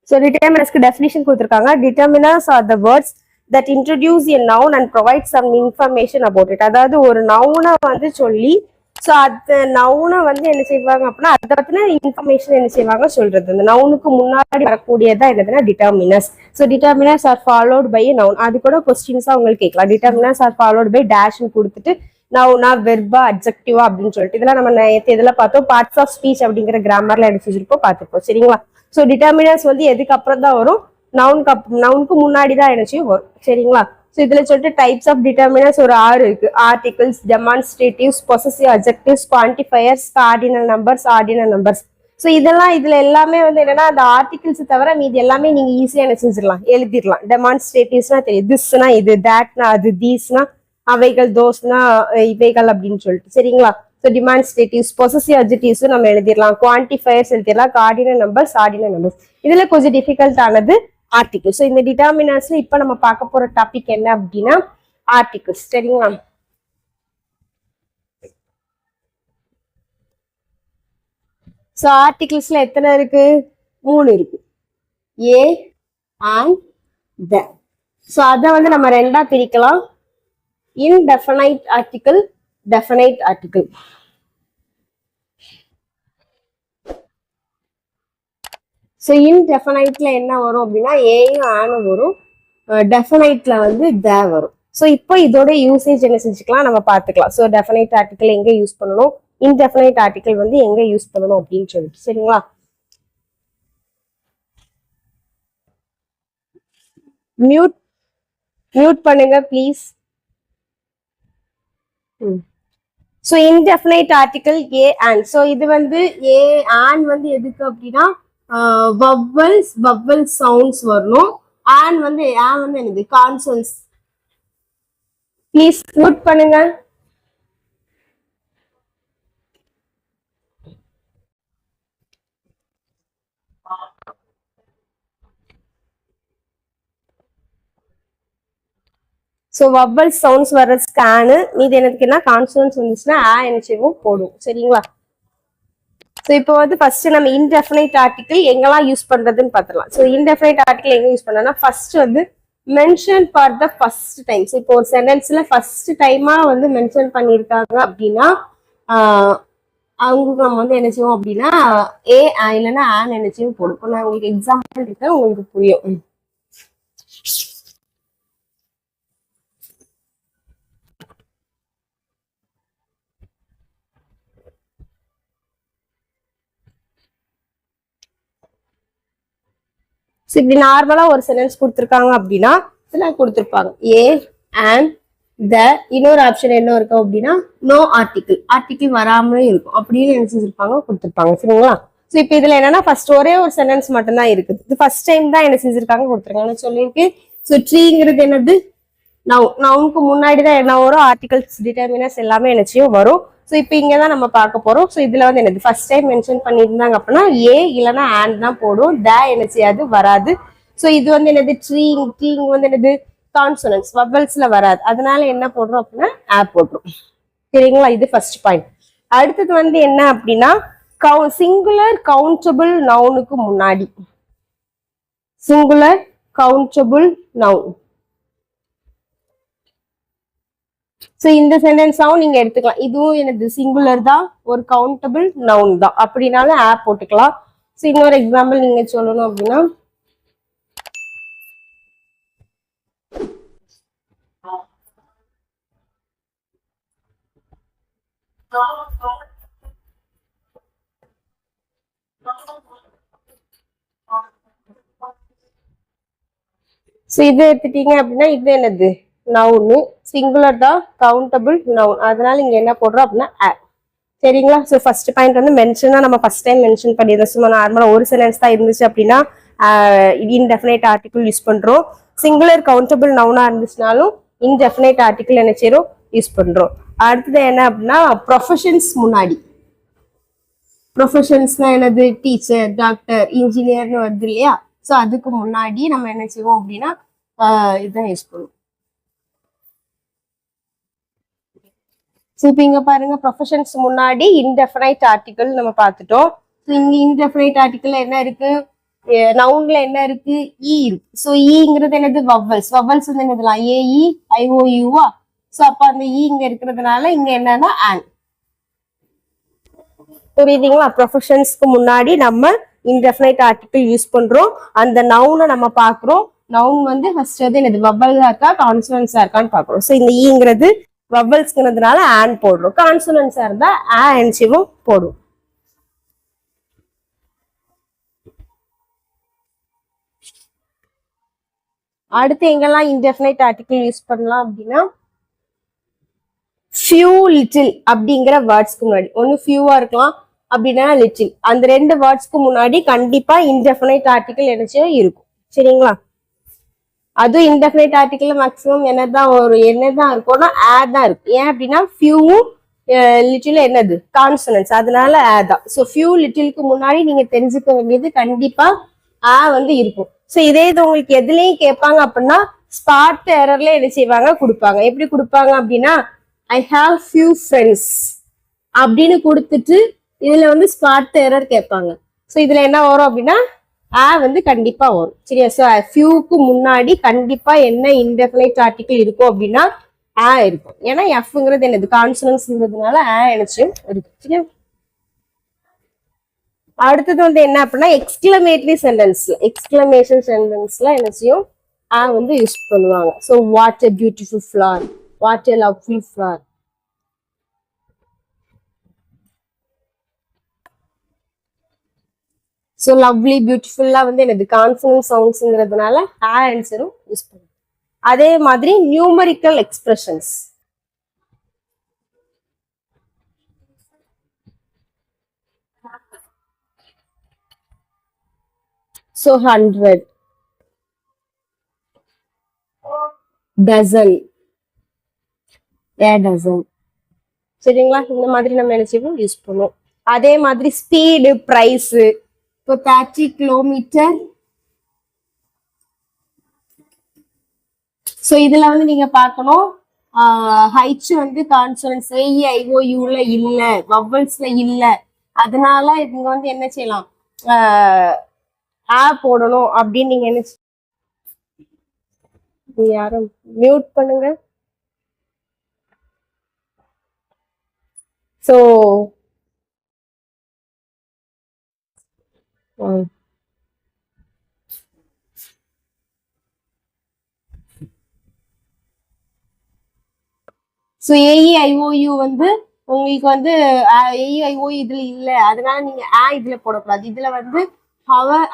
ஸோ டிட்டர்மினஸ்க்கு டெஃபினிஷன் கொடுத்துருக்காங்க. Determiners R the words that introduce a noun and provide some information about it. அதாவது ஒரு நவுனை வந்து சொல்லி ஸோ அது நவுனை வந்து என்ன செய்வாங்க அப்படின்னா அதை பத்தின இன்ஃபர்மேஷன் என்ன செய்வாங்க சொல்றது. அந்த நவுனுக்கு முன்னாடி வரக்கூடியதான் என்னதுன்னா determiners. So determiners are followed by noun. அது கூட கொஸ்டின்ஸா உங்களுக்கு கேட்கலாம். டிட்டர்மினர்ஸ் ஆர் ஃபாலோட் பை டேஷ்னு கொடுத்துட்டு நவுனா வெர்பா அட்ஜெக்டிவா அப்படின்னு சொல்லிட்டு இதெல்லாம் நம்ம இதெல்லாம் பார்த்தோம். பார்ட்ஸ் ஆஃப் ஸ்பீச் அப்படிங்கிற கிராமர்ல என்ன செஞ்சிருப்போம் பார்த்துப்போம். சரிங்களா? ஸோ டிட்டர்மினர்ஸ் வந்து எதுக்கு அப்புறம் தான் வரும்? நவுனுக்கு முன்னாடி தான் என்ன செய்யும் வரும். சரிங்களா? ஸோ இதுல சொல்லிட்டு டைப்ஸ் ஆஃப் டிட்டர்மினர்ஸ் ஒரு 6 இருக்கு. Articles, demonstratives, possessive adjectives, quantifiers, cardinal numbers, ordinal numbers. So இதெல்லாம் இதுல எல்லாமே வந்து என்னன்னா அந்த ஆர்டிகல்ஸ் தவிர மீது எல்லாமே நீங்க ஈஸியா என்ன செஞ்சிடலாம், எழுதிடலாம். டெமான்ஸ்ட்ரேட்டிவ்ஸ்னா தெரியும், திஸ்னா இது, தேட்னா அது, தீஸ்னா அவைகள், தோஸ்னா இவைகள் அப்படின்னு சொல்லிட்டு. சரிங்களா? ஸோ டிமான்ஸ்ட்ரேட்டிவ்ஸ், பொசசிவ் அட்ஜெக்டிவ்ஸ் நம்ம எழுதிடலாம். குவான்டிஃபயர்ஸ் எழுதிடலாம். Cardinal numbers, ordinal numbers. இதுல கொஞ்சம் டிஃபிகல்ட் ஆனது ஆர்டிகிள். ஸோ இந்த டிட்டர்மினர்ஸ்ல இப்ப நம்ம பார்க்க போற டாபிக் என்ன அப்படின்னா ஆர்டிகிள்ஸ். சரிங்களா? ஸோ ஆர்டிகிள்ஸ்ல எத்தனை இருக்கு? 3 இருக்கு. A and the. ஸோ அதை வந்து நம்ம ரெண்டா பிரிக்கலாம். Indefinite article, definite article. So இன்டெஃபினைட்ல என்ன வரும் அப்படின்னா ஏயும் ஆனும் வரும். டெஃபினைட்ல வந்து த வரும். ஸோ இப்போ இதோட யூசேஜ் என்ன செஞ்சுக்கலாம் நம்ம பார்த்துக்கலாம். ஸோ டெஃபினைட் ஆர்டிகிள் எங்க யூஸ் பண்ணணும், இன்டெஃபினைட் ஆர்டிகிள் வந்து எங்க யூஸ் பண்ணணும் அப்படின்னு சொல்லிட்டு. சரிங்களா? மியூட் பண்ணுங்க please. So indefinite article A and. So இது வந்து ஏ அண்ட் வந்து எதுக்கு அப்படின்னா வவ்வல் சவுண்ட்ஸ் வரணும். அண்ட் வந்து என்னது கான்சோன்ஸ். ப்ளீஸ் மியூட் பண்ணுங்க. ஸோ வவ்வல் சவுண்ட்ஸ் வர்ற ஸ்கேனு மீது என்னதுக்குன்னா கான்சோன்ஸ் வந்துச்சுன்னா என்ன செய்வோம் போடும். சரிங்களா? ஸோ இப்போ வந்து ஃபர்ஸ்ட் நம்ம இன்டெஃபினைட் ஆர்டிகிள் எங்கெல்லாம் யூஸ் பண்றதுன்னு பார்த்துக்கலாம். ஸோ இன்டெஃபினைட் ஆர்டிகிள் எங்க யூஸ் பண்ணோம்னா ஃபர்ஸ்ட் வந்து mention for the first time. So இப்போ ஒரு சென்டென்ஸ்ல ஃபர்ஸ்ட் டைமா வந்து மென்ஷன் பண்ணியிருக்காங்க அப்படின்னா அவங்களுக்கு நம்ம வந்து என்ன செய்வோம் அப்படின்னா ஏ இல்லைன்னா ஆன் என்ன செய்வோம் போடும். நான் உங்களுக்கு எக்ஸாம்பிள் இருக்கேன், உங்களுக்கு புரியும். இப்படி நார்மலா ஒரு சென்டென்ஸ் கொடுத்துருக்காங்க அப்படின்னா இதெல்லாம் கொடுத்துருப்பாங்க ஏ அண்ட் த. இன்னொரு ஆப்ஷன் என்ன இருக்கும் அப்படின்னா நோ ஆர்டிகிள் வராமலே இருக்கும் அப்படின்னு என்ன செஞ்சிருப்பாங்க கொடுத்துருப்பாங்க. சரிங்களா? ஸோ இப்போ இதுல என்னன்னா ஃபர்ஸ்ட் ஒரே ஒரு சென்டென்ஸ் மட்டும் தான் இருக்குது. இது ஃபர்ஸ்ட் டைம் தான் என்ன செஞ்சிருக்காங்க கொடுத்துருக்காங்கன்னு சொல்லியிருக்கு. ஸோ ட்ரீங்கிறது என்னது நவுனுக்கு முன்னாடி தான் என்ன வரும், ஆர்டிகல்ஸ், டிட்டர்மினர்ஸ் எல்லாமே என்னச்சியும் வரும். ஸோ இப்போ இங்கதான் நம்ம பார்க்க போறோம். ஸோ இதுல வந்து என்னது ஃபர்ஸ்ட் டைம் மென்ஷன் பண்ணியிருந்தாங்க அப்படின்னா ஏ இல்லைன்னா ஆண்ட் தான் போடும். த என்ன செய்யாது, வராது. ஸோ இது வந்து என்னது ட்ரீங் வந்து என்னது கான்சோனன்ஸ், வவ்வல்ஸ்ல வராது. அதனால என்ன போடுறோம் அப்படின்னா போடுறோம். சரிங்களா? இது ஃபர்ஸ்ட் பாயிண்ட். அடுத்தது வந்து என்ன அப்படின்னா சிங்குலர் கவுண்டபிள் நவுனுக்கு முன்னாடி சிங்குலர் கவுண்டபிள் நவுன். ஸோ இந்த சென்டென்ஸாவும் நீங்க எடுத்துக்கலாம். இதுவும் எனது சிங்குலர் தான், ஒரு கவுண்டபிள் நவுன் தான், அப்படின்னாலும் போட்டுக்கலாம். ஸோ இன்னொரு எக்ஸாம்பிள் நீங்க சொல்லணும் அப்படின்னா ஸோ இது எடுத்துட்டீங்க அப்படின்னா இது என்னது நவுனு, சிங்குலர் தான், கவுண்டபிள் நவுன். அதனால இங்க என்ன போடுறோம் அப்படின்னா சரிங்களா? ஸோ ஃபர்ஸ்ட் பாயிண்ட் வந்து மென்ஷனா நம்ம ஃபர்ஸ்ட் டைம் மென்ஷன் பண்ணியிருந்தோம். சும்மா நார்மலா ஒரு சென்டென்ஸ் தான் இருந்துச்சு அப்படின்னா இன்டெஃபினைட் ஆர்டிகிள் யூஸ் பண்றோம். சிங்குலர் கவுண்டபிள் நவுனா இருந்துச்சுனாலும் இன்டெஃபினைட் ஆர்டிகிள் என்ன செய்யறோம் யூஸ் பண்றோம். அடுத்தது என்ன அப்படின்னா ப்ரொஃபஷன்ஸ் முன்னாடி. ப்ரொஃபஷன்ஸ்னா என்னது டீச்சர், டாக்டர், இன்ஜினியர்னு வருது இல்லையா? ஸோ அதுக்கு முன்னாடி நம்ம என்ன செய்வோம் அப்படின்னா இதுதான் யூஸ் பண்ணுவோம். ஸோ இப்போ இங்க பாருங்க ப்ரொஃபஷன்ஸ் முன்னாடி இன்டெஃபினைட் ஆர்டிகிள் நம்ம பார்த்துட்டோம். ஸோ இங்க இன்டெஃபினைட் ஆர்டிகிள் என்ன இருக்கு, நவுன்ல என்ன இருக்கு, இருக்கு. ஸோ இங்கிறது என்னது வவ்வல்ஸ் வந்து என்னதுலாம் ஏஇ ஐஓயூவா. ஸோ அப்ப அந்த இங்க இருக்கிறதுனால இங்க என்னன்னா ஆன். புரியுதுங்களா? ப்ரொஃபஷன்ஸ்க்கு முன்னாடி நம்ம இன்டெஃபினைட் ஆர்டிகிள் யூஸ் பண்றோம். அந்த நவுனை நம்ம பாக்குறோம். நவுன் வந்து ஃபர்ஸ்ட் வந்து என்னது வவ்வல்ஸா இருக்கா கான்சனன்ஸா இருக்கான்னு பாக்குறோம். ஸோ இந்த ஈங்கிறது வவ்வல்ஸ்ங்கிறதுனால ஆன் போடுறோம். கான்சனன்ஸா இருந்தா ஆன்சிவும் போடுவோம். அடுத்து எங்கெல்லாம் இன்டெஃபினைட் ஆர்டிகிள் யூஸ் பண்ணலாம் அப்படின்னா ஃபியூ லிட்டில் அப்படிங்கிற வேர்ட்ஸ்க்கு முன்னாடி ஒன்னு ஃபியூவா இருக்கலாம் அப்படின்னா லிட்டில் அந்த ரெண்டு வேர்ட்ஸ்க்கு முன்னாடி கண்டிப்பா இன்டெஃபினைட் ஆர்டிகிள் என்னச்சும் இருக்கும். சரிங்களா? அதுவும் இன்டெஃபினைட் ஆர்டிகிள் மேக்ஸிமம் என்னதான் இருக்கும்னா தான் இருக்கும். ஏன் அப்படின்னா ஃபியூவும் லிட்டில் என்னது கான்சனன்ஸ், அதனால தான். ஸோ ஃபியூ லிட்டிலுக்கு முன்னாடி நீங்க தெரிஞ்சுக்க வேண்டியது கண்டிப்பா வந்து இருக்கும். ஸோ இதே இது உங்களுக்கு எதுலயும் கேட்பாங்க அப்படின்னா ஸ்பாட் எரர்ல என்ன செய்வாங்க கொடுப்பாங்க. எப்படி கொடுப்பாங்க அப்படின்னா ஐ ஹாவ் ஃபியூ ஃப்ரெண்ட்ஸ் அப்படின்னு கொடுத்துட்டு இதுல வந்து ஸ்பாட் எரர் கேட்பாங்க. ஸோ இதுல என்ன வரும் அப்படின்னா வந்து கண்டிப்பா வரும். சரியா? ஸோ ஃபியூக்கு முன்னாடி கண்டிப்பா என்ன இன்டெஃபினைட் ஆர்டிகிள் இருக்கும் அப்படின்னா இருக்கும். ஏன்னா எஃப்ங்கிறது என்னது கான்சனன்ஸ்ங்கிறதுனால என்னச்சும் இருக்கு. சரியா? அடுத்தது வந்து என்ன அப்படின்னா எக்ஸ்கிளமேஷன் சென்டென்ஸ்ல என்னச்சையும் வந்து யூஸ் பண்ணுவாங்க. So what a beautiful flower, what a lovely flower. So lovely பியூட்டிஃபுல்லா வந்து என்னது கான்சனன்ட் சவுண்ட்ஸ்ங்கிறதுனால ஆன்சரும் யூஸ் பண்ணுவோம். அதே மாதிரி numerical expressions. So 100, dozen, a dozen. சரிங்களா? இந்த மாதிரி நம்ம என்ன செய்வோம் யூஸ் பண்ணுவோம். அதே மாதிரி ஸ்பீடு, பிரைஸ். இப்போ 30 கிலோமீட்டர். ஸோ இதுல வந்து நீங்க பார்க்கணும் ஹைச் வந்து கான்சனன்ஸ் AEIOUல இல்ல, வவ்வல்ஸ்ல இல்ல. அதனால இவங்க வந்து என்ன செய்யலாம் போடணும் அப்படின்னு நீங்க என்ன யாரும் மியூட் பண்ணுங்க. சோ AEIOU வந்து உங்களுக்கு வந்து AEIOU இதுல இல்ல, அதனால நீங்க இதுல போடக்கூடாது. இதுல வந்து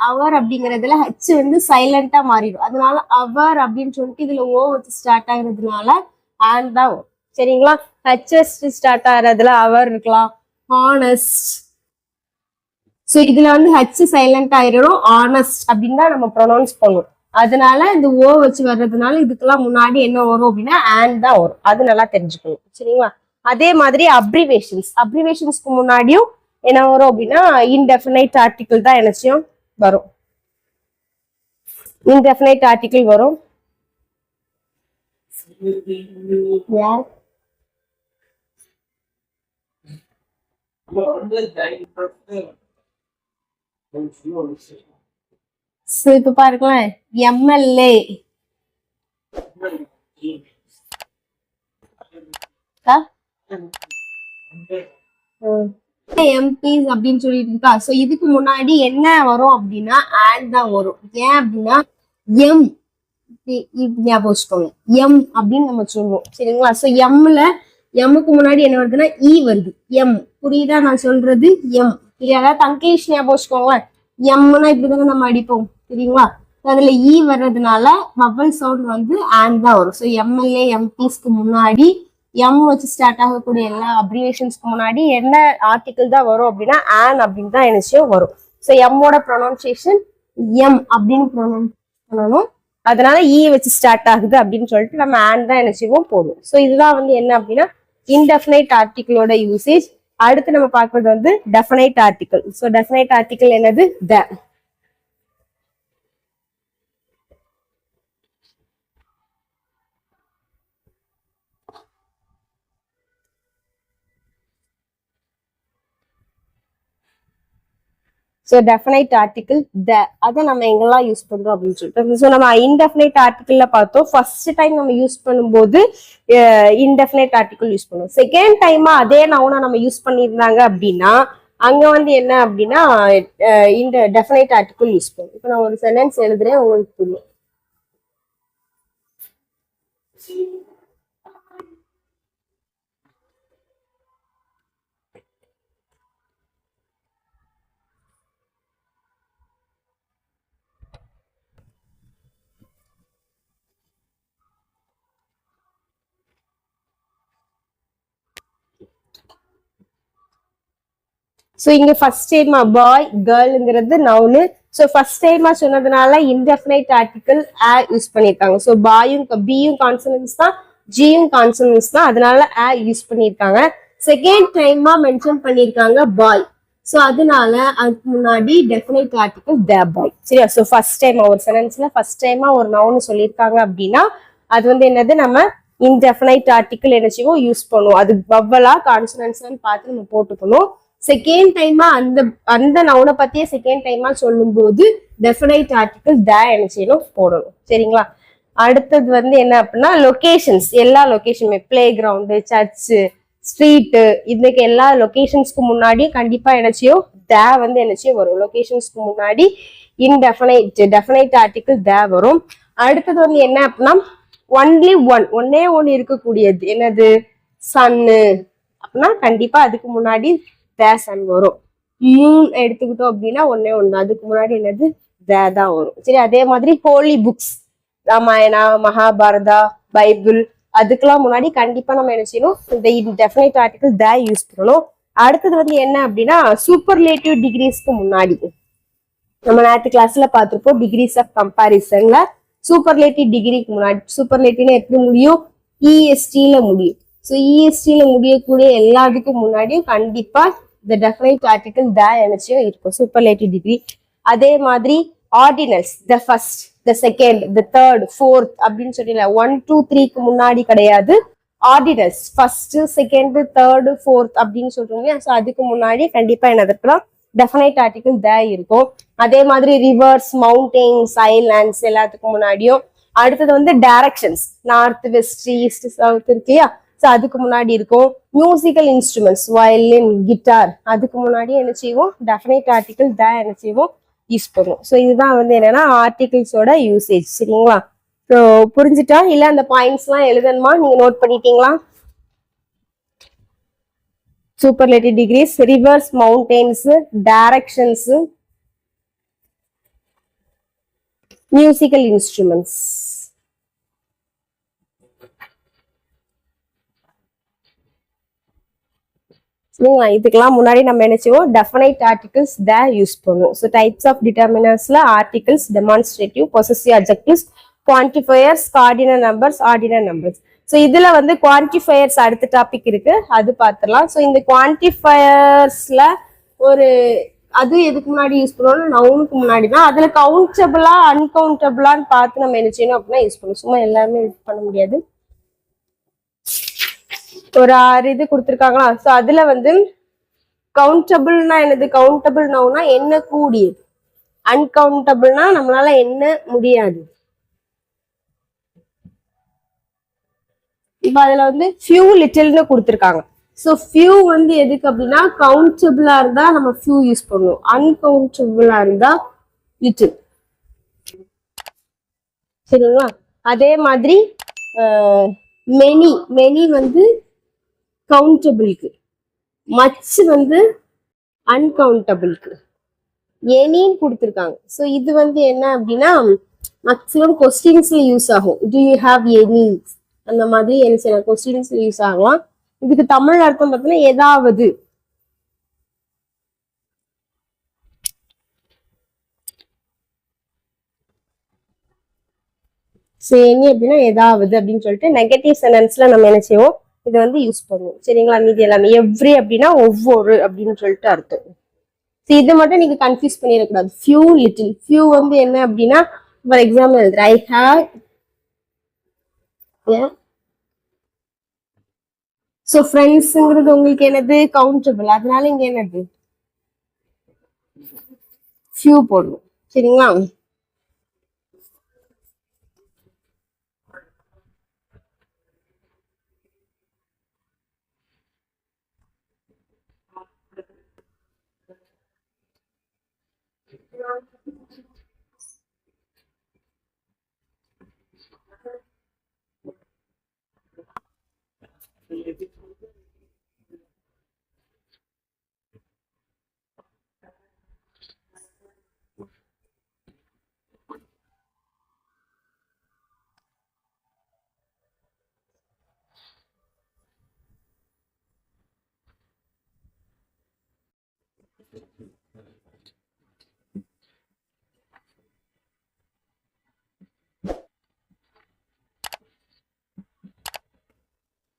அவர் அப்படிங்கறதுல ஹச் வந்து சைலண்டா மாறிடும். அதனால அவர் அப்படின்னு சொல்லிட்டு இதுல ஓ வச்சு ஸ்டார்ட் ஆகுறதுனால ஆன் தான் வரும். சரிங்களா? ஹச் ஸ்டார்ட் ஆகுறதுல அவர் இருக்கலாம், ஹானஸ்ட். ஸோ இதுல வந்து ஹச் சைலண்ட் ஆயிடும், ஆனஸ்ட் அப்படின்னு தான் நம்ம ப்ரொனவுன்ஸ் பண்ணுவோம். அதனால இந்த ஓ வச்சு வர்றதுனால இதுக்கெல்லாம் முன்னாடி என்ன வரும் அப்படின்னா ஆன் தான் வரும். அது நல்லா தெரிஞ்சுக்கணும். சரிங்களா? அதே மாதிரி அப்ரிவேஷன்ஸ்க்கு முன்னாடியும் என்ன வரும் அப்படின்னா இன்டெஃபினைட் ஆர்டிகிள் தான் என்னச்சியும் வரும். இன்டெஃபினைட் ஆர்டிகிள் வரும். இப்ப பாருங்களேன் MLA MPs அப்படின்னு சொல்லிட்டு இருக்கா. சோ இதுக்கு முன்னாடி என்ன வரும் அப்படின்னா ஆட் தான் வரும். ஏன் அப்படின்னா எம் ஞாபகம் வச்சுக்கோங்க, எம் அப்படின்னு நம்ம சொல்லுவோம். சரிங்களா? சோ எம்முக்கு முன்னாடி என்ன வருதுன்னா வருது. எம் புரியுதா நான் சொல்றது? எம் அதாவது தங்கிலீஷ் ஞாபகம் வச்சுக்கோங்களேன். எம்னா இப்படிதாங்க நம்ம அடிப்போம். சரிங்களா? அதுல வர்றதுனால வவல் சவுண்ட் வந்து ஆன் தான் வரும். ஸோ MLA MPஸ்க்கு முன்னாடி எம் வச்சு ஸ்டார்ட் ஆகக்கூடிய எல்லா அப்ரிவேஷன்ஸ்க்கு முன்னாடி என்ன ஆர்டிகிள் தான் வரும் அப்படின்னா ஆன் அப்படின்னு தான் என்னச்சியும் வரும். ஸோ எம்மோட ப்ரொனவுன்சியேஷன் எம் அப்படின்னு ப்ரொனவுன்ஸ் பண்ணணும். அதனால வச்சு ஸ்டார்ட் ஆகுது அப்படின்னு சொல்லிட்டு நம்ம ஆன் தான் என்னச்சியும் போடுவோம். ஸோ இதுதான் வந்து என்ன அப்படின்னா இன்டெஃபினைட் ஆர்டிகிளோட யூசேஜ். அடுத்து நம்ம பார்க்கறது வந்து definite article. So definite article என்னது? த. ஸோ டெஃபினைட் ஆர்டிகிள் த, அதை நம்ம எங்கெல்லாம் யூஸ் பண்றோம் அப்படின்னு சொல்லிட்டு. ஸோ நம்ம இன்டெஃபினைட் ஆர்டிகிள்ல பார்த்தோம். ஃபர்ஸ்ட் டைம் நம்ம யூஸ் பண்ணும்போது இன்டெஃபினைட் ஆர்டிகிள் யூஸ் பண்ணுவோம். செகண்ட் டைமா அதே நவுனை நம்ம யூஸ் பண்ணியிருந்தாங்க அப்படின்னா அங்க வந்து என்ன அப்படின்னா இந்த டெஃபினைட் ஆர்டிகிள் யூஸ் பண்ணும். இப்போ நான் ஒரு சென்டென்ஸ் எழுதுறேன், உங்களுக்கு புரியும். ஸோ இங்க ஃபர்ஸ்ட் டைமா பாய் கேர்ள்ங்கிறது நவுனு. ஸோ ஃபர்ஸ்ட் டைமா சொன்னதுனால இன்டெஃபினைட் ஆர்டிகிள் ஆ யூஸ் பண்ணியிருக்காங்க. ஸோ பாயும் பியும் கான்சனன்ஸ் தான், ஜியும் கான்சனன்ஸ் தான், அதனால ஆ யூஸ் பண்ணியிருக்காங்க. செகண்ட் டைமா மென்ஷன் பண்ணியிருக்காங்க பாய். ஸோ அதனால அதுக்கு முன்னாடி டெஃபினைட் ஆர்டிகிள் த பாய். சரியா? ஸோ ஃபர்ஸ்ட் டைமா ஒரு சென்டென்ஸ்ல ஃபர்ஸ்ட் டைமா ஒரு நவுன் சொல்லியிருக்காங்க அப்படின்னா அது வந்து என்னது, நம்ம இன்டெஃபினைட் ஆர்டிகிள் என்ன செய்வோம், யூஸ் பண்ணுவோம். அது வவ்வலா கான்சனன்ஸான்னு பார்த்து நம்ம போட்டுக்கணும். செகண்ட் டைமா அந்த அந்த நவுனை பத்தியே செகண்ட் டைமா சொல்லும் போது டெஃபினைட் ஆர்டிகிள் த என்ன செய்யணும், போடணும். சரிங்களா? அடுத்தது வந்து என்ன அப்படின்னா லொகேஷன்ஸ். எல்லா லொகேஷனுமே பிளே கிரவுண்டு, சர்ச்சு, ஸ்ட்ரீட்டு, இதுக்கு எல்லா லொகேஷன்ஸ்க்கு முன்னாடி கண்டிப்பா என்ன செய்யும், த வந்து என்ன செய்யும் வரும். லொகேஷன்ஸ்க்கு முன்னாடி டெஃபினைட் ஆர்டிகிள் த வரும். அடுத்தது வந்து என்ன அப்படின்னா ஒன்லி ஒன்னே ஒன்னு இருக்கக்கூடியது என்னது, சன்னு அப்படின்னா கண்டிப்பா அதுக்கு முன்னாடி த சன் வரும். மூன் எடுத்துக்கிட்டோம் அப்படின்னா ஒன்னே ஒண்ணு, அதுக்கு முன்னாடி என்னது த தான் வரும். சரி, அதே மாதிரி ஹோலி புக்ஸ், ராமாயணா, மகாபாரதா, பைபிள், அதுக்கெல்லாம் முன்னாடி கண்டிப்பா நம்ம என்ன செய்யணும், இந்த டெஃபினைட் ஆர்டிகிள் த யூஸ் பண்ணணும். அடுத்தது வந்து என்ன அப்படின்னா சூப்பர்லேட்டிவ் டிகிரிஸ்க்கு முன்னாடி நம்ம நேற்று கிளாஸ்ல பார்த்திருப்போம். டிகிரிஸ் ஆஃப் கம்பாரிசன்ல சூப்பர்லேட்டிவ் டிகிரிக்கு முன்னாடி சூப்பர்லேட்டிவ்னா எப்படி முடியும், இஎஸ்டில முடியும். ஸோ இஎஸ்டில முடியக்கூடிய எல்லாத்துக்கும் முன்னாடியும் கண்டிப்பா இந்த டெஃபினைட் ஆர்டிகிள் த எனச்சியும் இருக்கும் சூப்பர்லேட்டிவ் டிகிரி. அதே மாதிரி ordinals, the first, the second, the third, fourth அப்படின்னு சொல்லல 1 2 3க்கு முன்னாடி கிடையாது. Ordinals first, second, third, fourth அப்படின்னு சொல்றோம். ஸோ அதுக்கு முன்னாடி கண்டிப்பா என்னது இருக்கலாம், டெஃபினைட் ஆர்டிகிள் த இருக்கும். அதே மாதிரி ரிவர்ஸ், மவுண்டெயின்ஸ், ஐலாண்ட்ஸ் எல்லாத்துக்கும் முன்னாடியும். அடுத்தது வந்து directions, north, west, east, south இருக்கியா, ஸோ அதுக்கு முன்னாடி இருக்கும். மியூசிக்கல் இன்ஸ்ட்ருமெண்ட்ஸ், வயலின், கிட்டார், அதுக்கு முன்னாடி என்ன செய்வோம், டெஃபினைட் ஆர்டிகிள் த என்ன செய்வோம், யூஸ் பண்ணுவோம். ஸோ இதுதான் வந்து என்னன்னா ஆர்டிகிள்ஸோட யூசேஜ். சரிங்களா? ஸோ புரிஞ்சுட்டா இல்ல அந்த பாயிண்ட்ஸ் எல்லாம் எழுதணுமா, நீங்க நோட் பண்ணிட்டீங்களா? Superlative degrees, rivers, mountains, directions, musical instruments. இதுக்கெல்லாம் முன்னாடி நம்ம என்ன செய்வோம், டெஃபினைட் ஆர்டிகிள்ஸ் த யூஸ் பண்ணுவோம். ஸோ டைப்ஸ் ஆஃப் டிட்டர்மினர்ஸ்ல articles, demonstrative, possessive adjectives, quantifiers, cardinal numbers, ordinal numbers. So இதுல வந்து குவான்டிஃபயர்ஸ் அடுத்த டாபிக் இருக்கு, அது பார்த்துடலாம். ஸோ இந்த குவான்டிஃபயர்ஸ்ல ஒரு அது எதுக்கு முன்னாடி யூஸ் பண்ணுவோம்னா நவுனுக்கு முன்னாடி தான். அதுல கவுண்டபிளா அன்கவுண்டபிளான்னு பார்த்து நம்ம என்ன செய்யணும் அப்படின்னா யூஸ் பண்ணுவோம். சும்மா எல்லாமே யூஸ் பண்ண முடியாது. ஒரு 6 இது கொடுத்துருக்காங்களா, ஸோ அதுல வந்து கவுண்டபிள்னா என்னது, கவுண்டபிள் நவுனா என்ன கூடியது, அன்கவுண்டபிள்னா நம்மளால என்ன முடியாது. இப்ப அதுல வந்து ஃபியூ லிட்டில்னு கொடுத்துருக்காங்க. ஸோ ஃபியூ வந்து எதுக்கு அப்படின்னா கவுண்டபிளா இருந்தா நம்ம ஃபியூ யூஸ் பண்ணுவோம், அன்கவுண்டபிளா இருந்தா லிட்டில். சரிங்களா? அதே மாதிரி மெனி வந்து கவுண்டபிளுக்கு, மச் வந்து அன்கவுண்டபிளுக்கு, எனின்னு கொடுத்துருக்காங்க. ஸோ இது வந்து என்ன அப்படின்னா மேக்சிமம் கொஸ்டின்ஸ்ல யூஸ் ஆகும். டு யூ ஹாவ் எனி அந்த மாதிரி சில கொஸ்டின்ஸ்ல யூஸ் ஆகலாம். இதுக்கு தமிழ் அர்த்தம் பார்த்தீங்கன்னா ஏதாவது. எனி அப்படின்னா ஏதாவது அப்படின்னு சொல்லிட்டு நெகட்டிவ் சென்டென்ஸ்ல நம்ம என்ன செய்வோம், இதை வந்து யூஸ் பண்ணுவோம். சரிங்களா? மீதி எல்லாமே எவ்ரி அப்படின்னா ஒவ்வொரு அப்படின்னு சொல்லிட்டு அர்த்தம். இது மட்டும் நீங்க கன்ஃபியூஸ் பண்ணிடக்கூடாது. ஃபியூ லிட்டில், ஃபியூ வந்து என்ன அப்படின்னா ஃபார் எக்ஸாம்பிள் எழுதுறேன், ஐ ஹாவ். ஸோ ஃப்ரெண்ட்ஸுங்கிறது உங்களுக்கு என்னது கவுண்டபிள், அதனால இங்க என்னது ஃபியூ போடணும். சரிங்களா?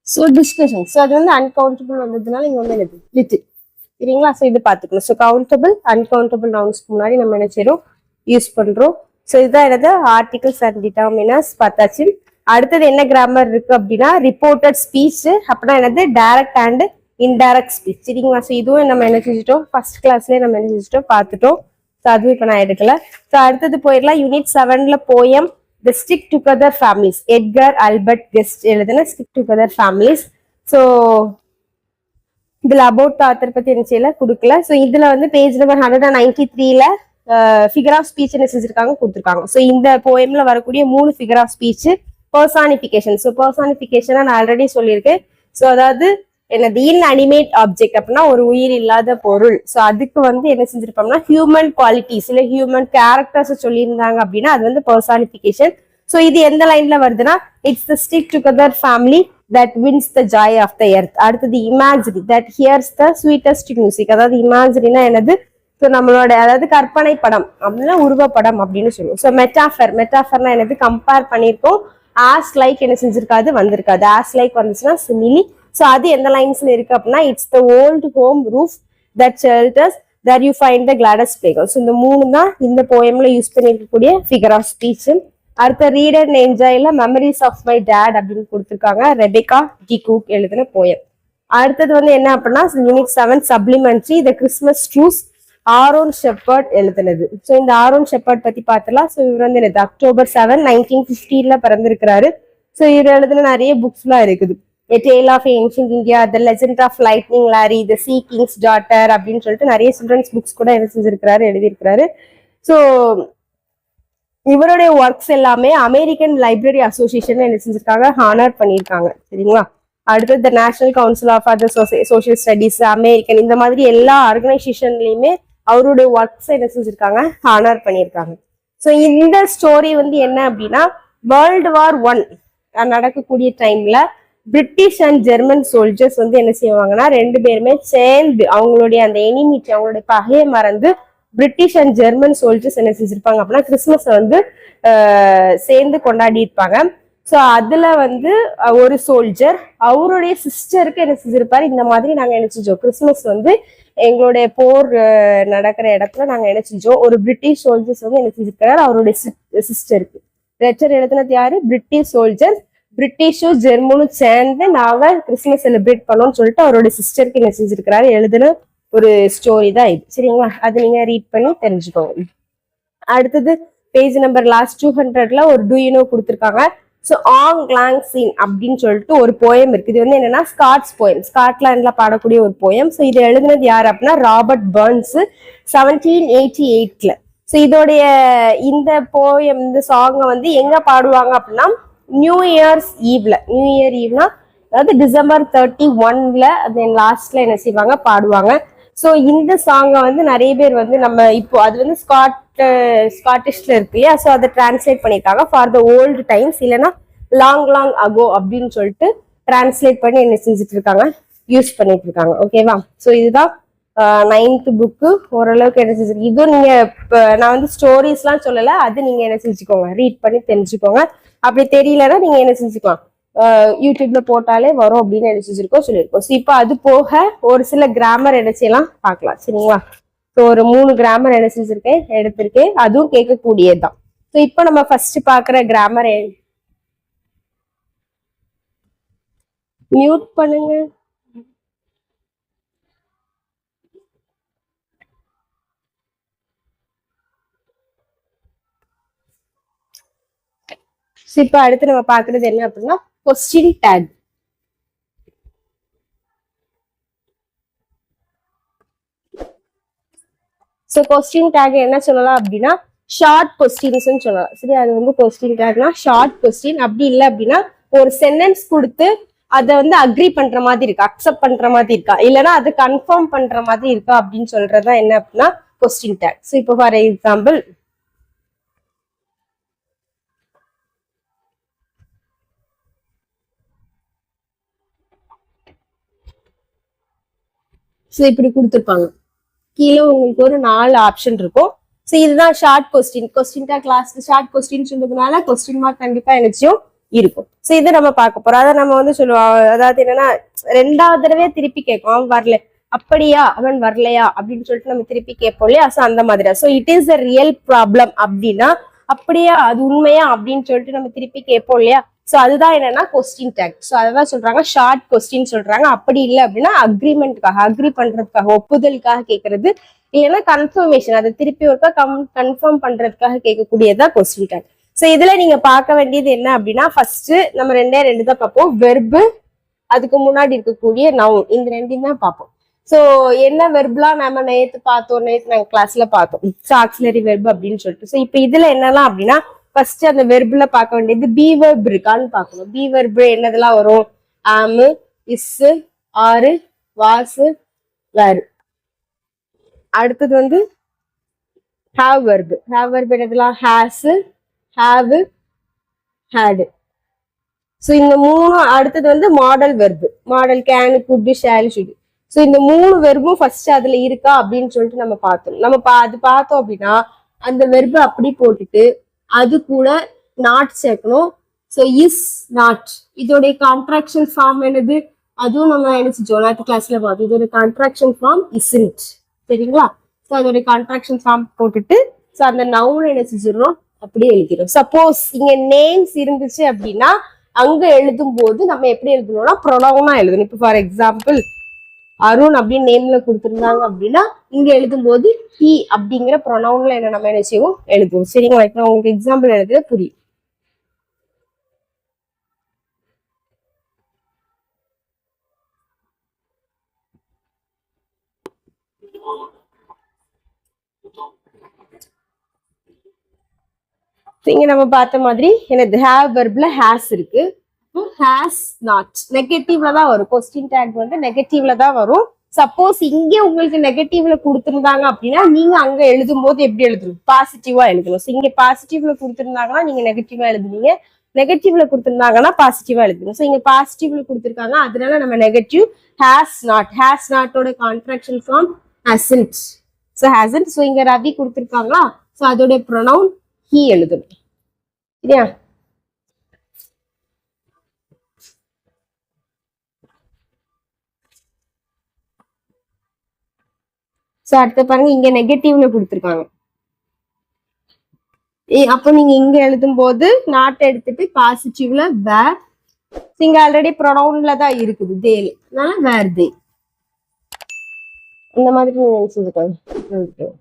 So discussion. ஸோ அது வந்து அன்கவுண்டபிள் வந்ததுனால இங்க வந்து என்னது லிட்டில். சரிங்களா? ஸோ இது பார்த்துக்கணும். ஸோ கவுண்டபிள் அன்கவுண்டபிள் நவுன்ஸ்க்கு முன்னாடி நம்ம என்ன செய்யறோம், யூஸ் பண்றோம். ஸோ இதுதான் என்னது ஆர்டிகல்ஸ் அண்ட் டிட்டர்மினர்ஸ் பார்த்தாச்சு. அடுத்தது என்ன கிராமர் இருக்கு அப்படின்னா ரிப்போர்ட்டட் ஸ்பீச். அப்படின்னா என்னது டைரக்ட் அண்ட் இன்டைரக்ட் ஸ்பீச். சரிங்களா? ஸோ இதுவும் நம்ம என்ன செஞ்சுட்டோம், ஃபர்ஸ்ட் கிளாஸ்லேயே நம்ம என்ன செஞ்சுட்டோம் பார்த்துட்டோம். ஸோ அதுவும் இப்போ நான் எடுக்கல. ஸோ அடுத்தது போயிடலாம். யூனிட் 7ல poem The Stick Together Families. Edgar Albert Guest எழுதின ஸ்டிக் டுகெதர் ஃபேமிலிஸ். ஸோ இதுல அபவுட் ஆத்தர் பத்தி என்ன செய்யல கொடுக்கல. ஸோ இதுல வந்து பேஜ் நம்பர் 193ல ஃபிகர் ஆஃப் ஸ்பீச் என்ன செஞ்சிருக்காங்க கொடுத்துருக்காங்க. ஸோ இந்த போயம்ல வரக்கூடிய 3 figure of speech personification. So personification நான் ஆல்ரெடி சொல்லியிருக்கேன். ஸோ அதாவது என்னது இன்அனிமேட் ஆப்ஜெக்ட் அப்படின்னா ஒரு உயிர் இல்லாத பொருள். ஸோ அதுக்கு வந்து என்ன செஞ்சிருப்போம்னா ஹியூமன் குவாலிட்டிஸ் இல்ல ஹியூமன் கேரக்டர்ஸ் சொல்லியிருந்தாங்க அப்படின்னா அது வந்து பர்சானிபிகேஷன். ஸோ இது எந்த லைன்ல வருதுன்னா it's the stick together family that wins the joy of the earth. அடுத்தது imagery that hears the sweetest music. அதாவது இமேஜினா என்னது, ஸோ நம்மளோட அதாவது கற்பனை படம் அப்படின்னா உருவப்படம் அப்படின்னு சொல்லுவோம். ஸோ மெட்டாஃபர்னா என்னது கம்பேர் பண்ணியிருக்கோம். ஆஸ் லைக் என்ன செஞ்சிருக்காது வந்திருக்காது. ஆஸ் லைக் வந்துச்சுன்னா சிமிலி. ஸோ அது எந்த லைன்ஸ்ல இருக்கு அப்படின்னா it's the old home roof that shelters that you find the gladdest playground. So இந்த 3 தான் இந்த போயம்ல யூஸ் பண்ணிருக்கக்கூடிய ஃபிகர் ஆஃப் ஸ்பீச். அடுத்த ரீட் அண்ட் என்ஜாய்ல மெமரிஸ் ஆஃப் மை டேட் அப்படின்னு கொடுத்துருக்காங்க. ரெபேக்கா ஜி குக் எழுதின போயம். அடுத்தது வந்து என்ன அப்படின்னா unit 7 supplementary the Christmas truce Aaron Shepard எழுதுனது. ஸோ இந்த ஆரோன் ஷெப்பர்ட் பத்தி பார்த்தலாம். ஸோ இவர் வந்து என்னது அக்டோபர் 7, 1915 பிறந்திருக்கிறாரு. ஸோ இவர் எழுதின நிறைய புக்ஸ் எல்லாம் இருக்குது. A Tale of Ancient India, The Legend of Lightning Larry, The Sea King's Daughter அப்படின்னு சொல்லிட்டு நிறைய சில்ட்ரன்ஸ் புக்ஸ் கூட என்ன செஞ்சிருக்கிறாரு எழுதியிருக்கிறாரு. ஸோ இவருடைய ஒர்க்ஸ் எல்லாமே அமெரிக்கன் லைப்ரரி அசோசியேஷன் என்ன செஞ்சிருக்காங்க ஹானர் பண்ணியிருக்காங்க. சரிங்களா? அடுத்தது the national council of other social studies American இந்த மாதிரி எல்லா ஆர்கனைசேஷன்லயுமே அவருடைய ஒர்க்ஸ் என்ன செஞ்சிருக்காங்க ஹானர் பண்ணியிருக்காங்க. ஸோ இந்த ஸ்டோரி வந்து என்ன அப்படின்னா வேர்ல்டு வார் 1 நடக்கக்கூடிய டைம்ல பிரிட்டிஷ் அண்ட் ஜெர்மன் சோல்ஜர்ஸ் வந்து என்ன செய்வாங்கன்னா 2 பேருமே சேர்ந்து அவங்களுடைய அந்த எனிமிட்டி அவங்களுடைய பகையை மறந்து பிரிட்டிஷ் அண்ட் ஜெர்மன் சோல்ஜர்ஸ் என்ன செஞ்சிருப்பாங்க அப்படின்னா கிறிஸ்துமஸ் வந்து சேர்ந்து கொண்டாடி இருப்பாங்க. ஸோ அதுல வந்து ஒரு சோல்ஜர் அவருடைய சிஸ்டருக்கு என்ன செஞ்சிருப்பாரு, இந்த மாதிரி நாங்க என்ன செஞ்சோம் கிறிஸ்துமஸ் வந்து எங்களுடைய போர் நடக்கிற இடத்துல நாங்க என்ன செஞ்சோம், ஒரு பிரிட்டிஷ் சோல்ஜர்ஸ் வந்து என்ன செஞ்சிருக்காரு அவருடைய சிஸ்டருக்கு லெட்டர் எழுதினது யாரு, பிரிட்டிஷ் சோல்ஜர்ஸ் பிரிட்டிஷும் ஜெர்மனும் சேர்ந்து நாங்க கிறிஸ்துமஸ் செலிப்ரேட் பண்ணோம்னு சொல்லிட்டு அவரோட சிஸ்டருக்கு என்ன செஞ்சிருக்கிறாரு எழுதுன ஒரு ஸ்டோரி தான் இது. சரிங்களா? அது நீங்க ரீட் பண்ணி தெரிஞ்சுக்கோங்க. அடுத்தது பேஜ் நம்பர் லாஸ்ட் 200ல ஒரு டூயினோ கொடுத்துருக்காங்க. ஸோ ஆங் லாங் சீன் அப்படின்னு சொல்லிட்டு ஒரு போயம் இருக்கு. இது வந்து என்னன்னா ஸ்காட்ஸ் போயம், ஸ்காட்லாண்ட்ல பாடக்கூடிய ஒரு போயம். ஸோ இது எழுதுனது யாரு அப்படின்னா ராபர்ட் பர்ன்ஸ் 1788ல. ஸோ இதோடைய இந்த போயம் இந்த சாங்கை வந்து எங்க பாடுவாங்க அப்படின்னா நியூ இயர்ஸ் ஈவ்ல, நியூ இயர் ஈவ்னா அதாவது டிசம்பர் 31ல தென் லாஸ்ட்ல என்ன செய்வாங்க பாடுவாங்க. ஸோ இந்த சாங்கை வந்து நிறைய பேர் வந்து நம்ம இப்போ அது வந்து ஸ்காட்டிஷ்ல இருக்கு இல்லையா, ஸோ அதை டிரான்ஸ்லேட் பண்ணியிருக்காங்க ஃபார் த ஓல்டு டைம்ஸ் இல்லைன்னா லாங் லாங் அகோ அப்படின்னு சொல்லிட்டு டிரான்ஸ்லேட் பண்ணி என்ன செஞ்சுட்டு இருக்காங்க யூஸ் பண்ணிட்டு இருக்காங்க. ஓகேவா? ஸோ இதுதான் 9th புக்கு ஓரளவுக்கு என்ன செஞ்சிருக்கு. இதுவும் நீங்க நான் வந்து ஸ்டோரிஸ்லாம் சொல்லலை, அது நீங்க என்ன செஞ்சுக்கோங்க ரீட் பண்ணி தெரிஞ்சுக்கோங்க. அப்படி தெரியலன்னா நீங்க என்ன செஞ்சுக்கலாம் யூடியூப்ல போட்டாலே வரும் அப்படின்னு என்ன செஞ்சிருக்கோம் சொல்லியிருக்கோம். ஸோ இப்போ அது போக ஒரு சில கிராமர் என்ன செய்யலாம் பார்க்கலாம். சரிங்களா? ஸோ ஒரு 3 கிராமர் என்ன செஞ்சிருக்கேன் எடுத்திருக்கேன், அதுவும் கேட்கக்கூடியதுதான். ஸோ இப்போ நம்ம ஃபர்ஸ்ட் பாக்குற கிராமர் மியூட் பண்ணுங்க. இப்ப அடுத்து நம்ம பாக்குறது என்ன அப்படின்னா question take. So question take என்ன சொல்லலாம் அப்படின்னா ஷார்ட் கொஸ்டின்ஸ் சொல்லலாம். சரி, அது வந்து கொஸ்டின் டேக்னா ஷார்ட் கொஸ்டின். அப்படி இல்லை அப்படின்னா ஒரு சென்டென்ஸ் கொடுத்து அதை வந்து அக்ரி பண்ற மாதிரி இருக்கா, அக்செப்ட் பண்ற மாதிரி இருக்கா, இல்லைன்னா அது கன்ஃபார்ம் பண்ற மாதிரி இருக்கா அப்படின்னு சொல்றதுதான் என்ன அப்படின்னா கொஸ்டின் டேக். ஸோ இப்போ ஃபார் எக்ஸாம்பிள் ஸோ இப்படி கொடுத்துருப்பாங்க. கீழே உங்களுக்கு ஒரு 4 ஆப்ஷன் இருக்கும். ஸோ இதுதான் short question. Question take last short question சொல்றதுனால கொஸ்டின் மார்க் கண்டிப்பா எனக்கும் இருக்கும். ஸோ இதை நம்ம பார்க்க போறோம். அதை நம்ம வந்து சொல்லுவோம், அதாவது என்னன்னா 2வது தடவை திருப்பி கேட்கும், அவன் வரல அப்படியா அவன் வரலையா அப்படின்னு சொல்லிட்டு நம்ம திருப்பி கேட்போம் இல்லையா. ஸோ அந்த மாதிரியா. So it is a real problem அப்படின்னா அப்படியா அது உண்மையா அப்படின்னு சொல்லிட்டு நம்ம திருப்பி கேட்போம் இல்லையா. ஸோ அதுதான் என்னன்னா கொஸ்டின் டேக். ஸோ அதான் சொல்றாங்க ஷார்ட் கொஸ்டின் சொல்றாங்க. அப்படி இல்லை அப்படின்னா அக்ரிமெண்ட்காக, அக்ரி பண்றதுக்காக, ஒப்புதலுக்காக கேட்கறது, இல்லைன்னா கன்ஃபர்மேஷன், அதை திருப்பி ஒருக்கா கன்ஃபார்ம் பண்றதுக்காக கேட்கக்கூடியதான் கொஸ்டின் டேக். ஸோ இதுல நீங்க பார்க்க வேண்டியது என்ன அப்படின்னா ஃபர்ஸ்ட் நம்ம 2 தான் பார்ப்போம். வெர்பு, அதுக்கு முன்னாடி இருக்கக்கூடிய நவுன், இந்த 2 தான் பார்ப்போம். ஸோ என்ன வெர்ப்லாம் நம்ம நேற்று நாங்கள் கிளாஸ்ல பார்த்தோம். ஸோ ஆக்சிலரி வெர்பு அப்படின்னு சொல்லிட்டு. ஸோ இப்போ இதுல என்னலாம் அப்படின்னா ஃபர்ஸ்ட் அந்த வெர்புல பார்க்க வேண்டியது பி வெர்ப் இருக்கான்னு பார்க்கணும். பி வெர்பு என்னதெல்லாம் வரும்? ஆமு, இஸ்ஸு, ஆறு, வாசு, வேறு. அடுத்தது வந்து ஹாவ் வெர்பு. ஹாவ் வெர்பு என்னதெல்லாம்? Has, have, had. ஸோ இந்த 3. அடுத்தது வந்து modal verb. Modal can, could, shall, should. So இந்த 3 வெர்பும் ஃபர்ஸ்ட் அதுல இருக்கா அப்படின்னு சொல்லிட்டு நம்ம பார்த்தோம். நம்ம அது பார்த்தோம் அப்படின்னா அந்த வெர்பு அப்படி போட்டுட்டு அது கூட நாட் சேர்க்கணும். ஸோ இஸ், நாட், இதோடைய கான்ட்ராக்ஷன் ஃபார்ம் என்னது? அதுவும் நம்ம என்ன செஞ்சோம் நேற்று கிளாஸ்ல பார்த்தோம். இதோட கான்ட்ராக்ஷன் ஃபார்ம் இஸ்ன்ட். சரிங்களா? ஸோ அதோடைய கான்ட்ராக்ஷன் ஃபார்ம் போட்டுட்டு ஸோ அந்த நவுன் என்ன செஞ்சிடறோம் அப்படியே எழுதிடும். சப்போஸ் இங்க நேம்ஸ் இருந்துச்சு அப்படின்னா அங்க எழுதும் போது நம்ம எப்படி எழுதணும்னா ப்ரொனவுனா எழுதணும். இப்போ ஃபார் எக்ஸாம்பிள் அருண் அப்படின்னு நேம்ல கொடுத்துருந்தாங்க அப்படின்னா இங்க எழுதும் போது ஹி அப்படிங்கிற ப்ரொனவுன்ல என்ன நம்ம என்ன செய்வோம் எழுதுவோம். சரிங்களா? இப்போ உங்களுக்கு எக்ஸாம்பிள் எழுதுல புரியும். இங்க நம்ம பார்த்த மாதிரி என்னது ஹேவ் வெர்ப்ல ஹேஸ் இருக்கு. ஹேஸ் நாட் நெகட்டிவ்ல தான் வரும். கொஸ்டின் டேக் வந்து நெகட்டிவ்ல தான் வரும். சப்போஸ் இங்கே உங்களுக்கு நெகட்டிவ்ல கொடுத்துருந்தாங்க அப்படின்னா நீங்க அங்க எழுதும் போது எப்படி எழுதணும்? பாசிட்டிவா எழுதணும். இங்க பாசிட்டிவ்ல கொடுத்துருந்தாங்கன்னா நீங்க நெகட்டிவா எழுதுவீங்க, நெகட்டிவ்ல கொடுத்துருந்தாங்கன்னா பாசிட்டிவா எழுதணும். ஸோ இங்க பாசிட்டிவ்ல கொடுத்துருக்காங்க, அதனால நம்ம நெகட்டிவ். ஹேஸ் நாட், ஹேஸ் நாட்டோட contraction form hasn't. So hasn't. So இங்க ரவி கொடுத்துருக்காங்களா, ஸோ அதோட ப்ரொனவுன் ஹி எழுதணும். சரியா? ஸோ அடுத்த பாருங்க இங்க நெகட்டிவ்ல கொடுத்துருக்காங்க. அப்போ நீங்க இங்க எழுதும் போது நாட் எடுத்துட்டு பாசிட்டிவ்ல வேர். இங்க ஆல்ரெடி ப்ரொனவுன்ல தான் இருக்குது தேல், அதனால வேர் தே. இந்த மாதிரி நீங்க.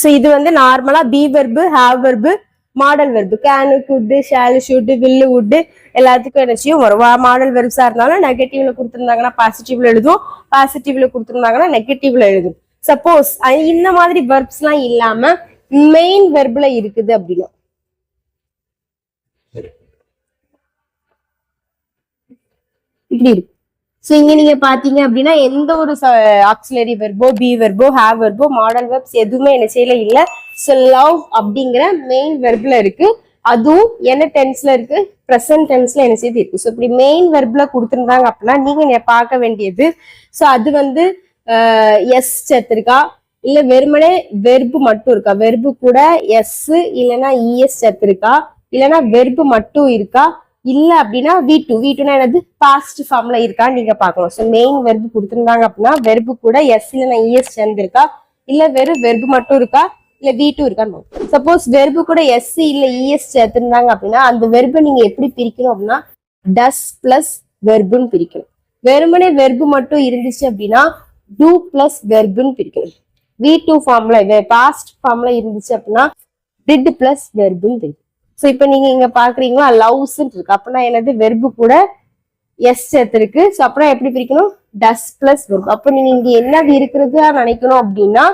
ஸோ இது வந்து நார்மலா be verb, have verb, modal verb can, could, shall, should, will, would எல்லாத்துக்கும் என்ன செய்யும் வரும். மாடல் வெர்ப்ஸா இருந்தாலும் நெகட்டிவ்ல கொடுத்துருந்தாங்கன்னா பாசிட்டிவ்ல எழுதும், பாசிட்டிவ்ல கொடுத்துருந்தாங்கன்னா நெகட்டிவ்ல எழுதும். சப்போஸ் இந்த மாதிரி வெர்ப்ஸ் எல்லாம் இல்லாம மெயின் வெர்ப்ல இருக்குது அப்படின்னா இப்படி இருக்கு. ஸோ இங்க நீங்க பாத்தீங்க அப்படின்னா எந்த ஒரு ஆக்சிலரி வெர்போ, பி வெர்போ, ஹேவ் வெர்போ, மாடல் வெர்ப்ஸ் எதுவுமே என்ன செய்யல இல்ல. ஸோ லவ் அப்படிங்கிற மெயின் வெர்ப்ல இருக்கு. அதுவும் என்ன டென்ஸ்ல இருக்கு? ப்ரெசன்ட் டென்ஸ்ல என்ன செய்து இருக்கு. ஸோ இப்படி மெயின் வெர்ப்ல கொடுத்துருந்தாங்க அப்படின்னா நீங்க பார்க்க வேண்டியது ஸோ அது வந்து எஸ் சேர்த்திருக்கா இல்ல வெறுமனே வெர்பு மட்டும் இருக்கா, வெர்பு கூட எஸ் இல்லைன்னா இஎஸ் சேர்த்திருக்கா, இல்லைன்னா வெர்பு மட்டும் இருக்கா, இல்ல அப்படின்னா V2 என்னது பாஸ்ட் ஃபார்ம்ல இருக்கான்னு நீங்க பாக்கணும். ஸோ மெயின் வெர்பு கொடுத்துருந்தாங்க அப்படின்னா வெர்பு கூட எஸ் இல்லைன்னா இஎஸ் சேர்ந்திருக்கா, இல்ல வெறும் வெர்பு மட்டும் இருக்கா, இல்ல V2 இருக்கான்னு. சப்போஸ் வெர்பு கூட எஸ் இல்ல இஎஸ் சேர்த்திருந்தாங்க அப்படின்னா அந்த வெர்பை நீங்க எப்படி பிரிக்கணும் அப்படின்னா டஸ் பிளஸ் வெர்புன்னு பிரிக்கணும். வெறுமனே வெர்பு மட்டும் இருந்துச்சு அப்படின்னா டூ பிளஸ் வெர்புன்னு பிரிக்கணும். V2 ஃபார்ம்ல பாஸ்ட் ஃபார்ம்ல இருந்துச்சு அப்படின்னா டிட் பிளஸ் வெர்புன்னு பிரிக்கணும். ஸோ இப்போ நீங்க இங்க பாக்குறீங்களா லவ்ஸ் இருக்கு அப்படின்னா என்னது வெர்பு கூட எஸ் சேர்த்திருக்கு. ஸோ அப்படின்னா எப்படி பிரிக்கணும்? டஸ் பிளஸ் வெர்பு. அப்போ நீங்க இங்க என்னது இருக்கிறதா நினைக்கணும் அப்படின்னா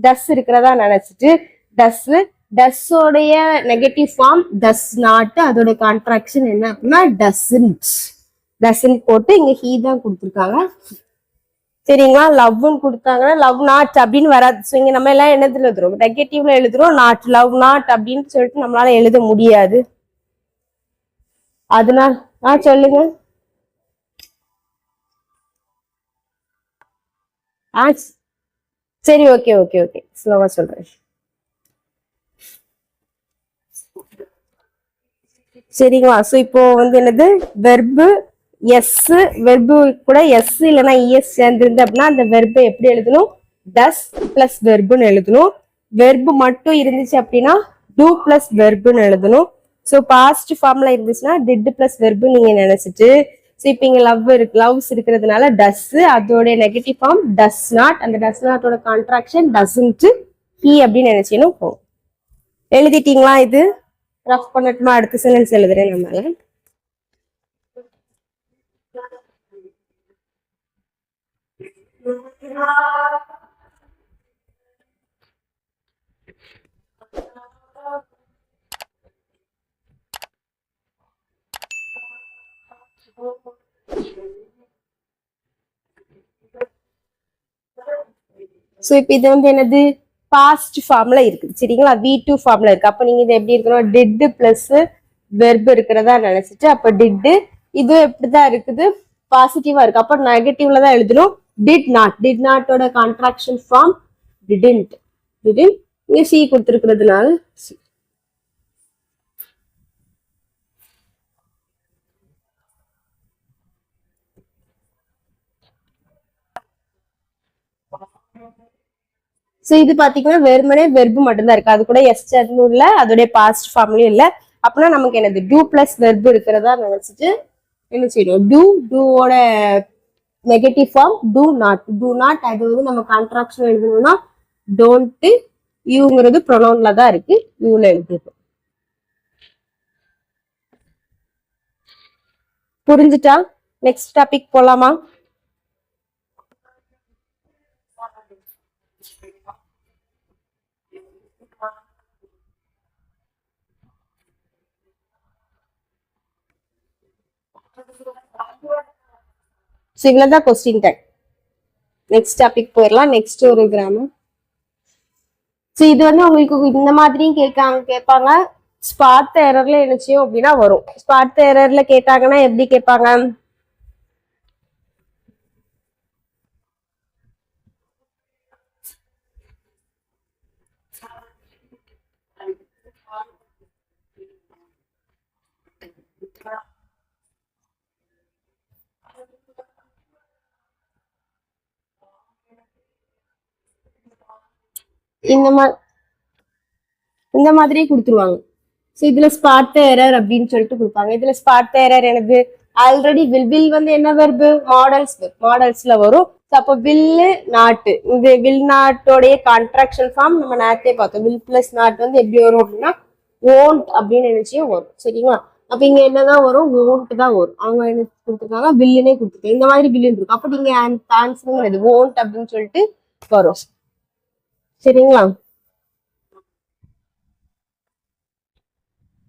டஸ் இருக்கிறதா நினைச்சிட்டு டஸ் டஸ்ஸோடைய நெகட்டிவ் ஃபார்ம் டஸ் நாட், அதோட கான்ட்ராக்ஷன் என்ன அப்படின்னா டசன்ட். டசன்ட் போட்டு இங்க ஹீ தான் கொடுத்துருக்காங்க. சரிங்களா, லவ்னு கொடுத்தாங்கன்னா லவ் நாட் அப்படின்னு வராது. ஸோ இங்க நம்ம எல்லாம் என்னதுல எழுதுறோம், நெகட்டிவ்ல எழுதுறோம், நாட் லவ் நாட் அப்படின்னு சொல்லிட்டு நம்மளால எழுத முடியாது. அதனால சொல்லுங்க. சரி, ஓகே ஓகே ஓகே, ஸ்லோவா சொல்றேன். சரிங்களா, ஸோ இப்போ வந்து என்னது வெர்பு எஸ், வெர்பு கூட எஸ் இல்லைன்னா இஎஸ் சேர்ந்துருந்து அப்படின்னா அந்த வெர்பை எப்படி எழுதணும், டஸ் பிளஸ் வெர்புன்னு எழுதணும். வெர்பு மட்டும் இருந்துச்சு அப்படின்னா டூ பிளஸ் வெர்புன்னு எழுதணும். ஸோ பாஸ்ட் ஃபார்ம்ல இருந்துச்சுன்னா டிட் பிளஸ் வெர்பு நீங்க நினைச்சிட்டு, ஸோ இப்போ இங்க லவ்ஸ் இருக்கிறதுனால டஸ், அதோட நெகட்டிவ் ஃபார்ம் டஸ் நாட், அந்த டஸ் நாட்டோட கான்ட்ராக்ஷன் டஸ்ன்ட் ஹி அப்படின்னு நினைச்சீங்கன்னா போகும். எழுதிட்டீங்களா? இது ரஃப் பண்ணட்டுமா? அடுத்த சென்டென்ஸ் எழுதுறேன் நம்மளால. சோ இப்போ இது வந்து என்னது பாஸ்ட் ஃபார்ம்ல இருக்குது. சரிங்களா, V2 ஃபார்ம்ல இருக்கு. அப்ப நீங்க இது எப்படி இருக்கணும், டிட் பிளஸ் வெர்ப் இருக்கிறதா நினைச்சிட்டு, அப்ப டிட் இது எப்படிதான் இருக்குது, பாசிட்டிவா இருக்கு. அப்ப நெகட்டிவ்ல தான் எழுதணும். டிட் நாட், டிட் நாட்டோட கான்ட்ராக்ஷன் ஃபார்ம் டிடன்ட். டிடன்ட் இங்க சி கொடுத்துருக்கிறதுனால சி. ஸோ இது பாத்தீங்கன்னா வெறுமனே வெர்பு மட்டும்தான் இருக்கு, அது கூட எஸ் சேர்ந்தும் இல்ல, அதோடைய பாஸ்ட் ஃபார்ம்லயும் இல்ல. அப்படின்னா நமக்கு என்னது டூ பிளஸ் வெர்பு இருக்கிறதா நினைச்சிட்டு என்ன செய்யணும், டூவோட negative form do not. Do not அது வந்து நம்ம கான்ட்ராக்ஷன் எழுதணும்னா டோன்ட், யூங்கிறது ப்ரொனவுன்ல தான் இருக்கு, யூல எழுதிருக்கோம். புரிஞ்சுட்டா? நெக்ஸ்ட் டாபிக் போலாமா? இவ்வளவுதான் கொஸ்டின் டைம். நெக்ஸ்ட் டாபிக் போயிடலாம். நெக்ஸ்ட் ஒரு கிராமர். இது வந்து உங்களுக்கு இந்த மாதிரியும் கேட்பாங்க. ஸ்பாட் எரர்ல என்ன செய்யும் அப்படின்னா வரும். ஸ்பாட் எரர்ல கேட்டாங்கன்னா எப்படி கேட்பாங்க, இந்த மாதிரி கொடுத்துருவாங்க. ஸோ இதுல ஸ்பாட் எரர் அப்படின்னு சொல்லிட்டு கொடுப்பாங்க. இதுல ஸ்பாட் எரர் எனது ஆல்ரெடி வில் வந்து என்ன வெர்பு, மாடல்ஸ்ல வரும். அப்போ வில் நாட்டு, இந்த வில் நாட்டோடைய கான்ட்ராக்ஷன் ஃபார்ம் நம்ம நேரத்தே பார்த்தோம். வில் பிளஸ் நாட் வந்து எப்படி வரும் அப்படின்னா ஓன்ட் அப்படின்னு நினைச்சியும் வரும். சரிங்களா, அப்ப இங்க என்னதான் வரும், ஓன்ட் தான் வரும். அவங்க என்ன கொடுத்துருக்காங்க, வில்லுனே கொடுத்துருக்காங்க. இந்த மாதிரி வில்லுன்னு இருக்கும். அப்ப நீங்க ஆன்சர் ஓன்ட் அப்படின்னு சொல்லிட்டு வரும். சரிங்களா,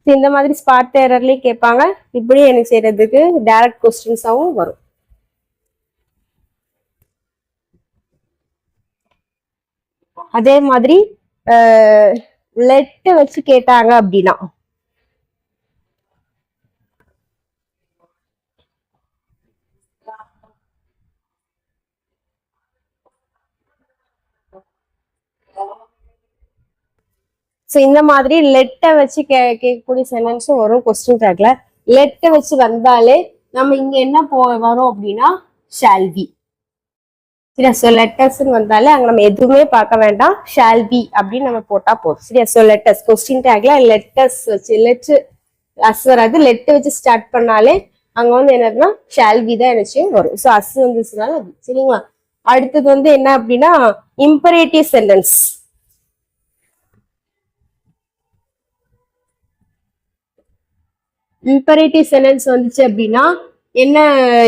இந்த மாதிரி ஸ்பாட் எரர்லயும் கேட்பாங்க. இப்படி எனக்கு செய்யறதுக்கு டைரக்ட் கொஸ்டின்ஸாவும் வரும். அதே மாதிரி லெட் வச்சு கேட்டாங்க அப்படின்னா ஸோ இந்த மாதிரி லெட்டை வச்சு கேட்கக்கூடிய சென்டென்ஸும் வரும் கொஸ்டின் ட்ராக்ல. லெட்டை வச்சு வந்தாலே நம்ம இங்க என்ன வரும் அப்படின்னா ஷால் பி. சரியா, ஸோ லெட்டர்ஸ்ன்னு வந்தாலே அங்க நம்ம எதுவுமே பார்க்க வேண்டாம், ஷால் பி அப்படின்னு நம்ம போட்டா போதும். சரியா, ஸோ லெட்டர்ஸ் கொஸ்டின் ட்ராக்ல லெட்டர்ஸ் வச்சு லெட் அஸ் வராது, லெட்டை வச்சு ஸ்டார்ட் பண்ணாலே அங்க வந்து என்னதுன்னா ஷால் பி தான் நினைச்சும் வரும். ஸோ அஸ் வந்துச்சுனால அது. சரிங்களா, அடுத்தது வந்து என்ன அப்படின்னா இம்பரேட்டிவ் சென்டென்ஸ். இம்பரேட்டிவ் சென்டென்ஸ் வந்துச்சு அப்படின்னா என்ன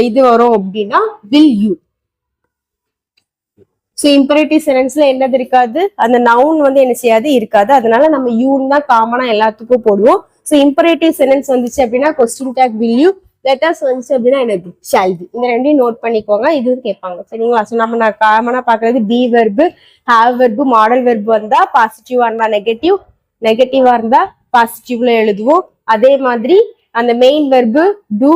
இது வரும் அப்படின்னா வில் யூ. ஸோ இம்பரேட்டிவ் சென்டென்ஸ்ல என்னது இருக்காது, அந்த நவுன் வந்து என்ன செய்யாது, இருக்காது. அதனால நம்ம யூன்னு தான் காமனா எல்லாத்துக்கும் போடுவோம். ஸோ இம்பரேட்டிவ் சென்டென்ஸ் வந்துச்சு அப்படின்னா question take will you, letters வந்துச்சு அப்படின்னா என்னது shall be. இந்த ரெண்டையும் நோட் பண்ணிக்கோங்க, இது கேட்பாங்க சரிங்களா. ஸோ நம்ம நான் காமனா பாக்குறது B verb, have verb, modal verb வந்தா பாசிட்டிவா இருந்தா நெகட்டிவ், நெகட்டிவா இருந்தா பாசிட்டிவ்ல எழுதுவோம். அதே மாதிரி அந்த மெயின் வெர்பு டூ,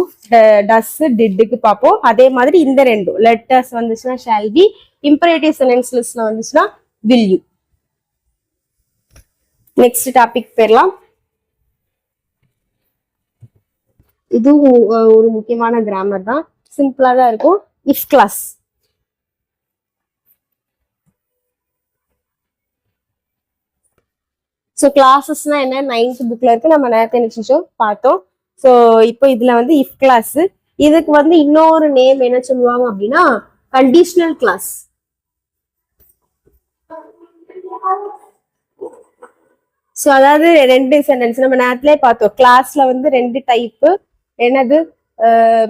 டஸ், டிட்டுக்கு பார்ப்போம். அதே மாதிரி இந்த ரெண்டும் லெட்டர்ஸ் வந்துச்சுன்னா shall be, இம்பரேட்டிவ் சென்டென்ஸ் லிஸ்ட்ல வந்துச்சுன்னா will you. நெக்ஸ்ட் டாபிக் போயிடலாம். இதுவும் ஒரு முக்கியமான கிராமர் தான், சிம்பிளா தான் இருக்கும். If class. ஸோ கிளாஸஸ்னா என்ன 9th புக்ல இருக்கு, நம்ம நேரத்தை நினைச்சோம் பார்த்தோம். ஸோ இப்போ இதுல வந்து இஃப் கிளாஸ், இதுக்கு வந்து இன்னொரு நேம் என்ன சொல்லுவாங்க அப்படின்னா கண்டிஷனல் கிளாஸ். ஸோ அதாவது ரெண்டு சென்டென்ஸ் நம்ம நேரத்திலே பார்த்தோம். கிளாஸ்ல வந்து ரெண்டு டைப்பு, என்னது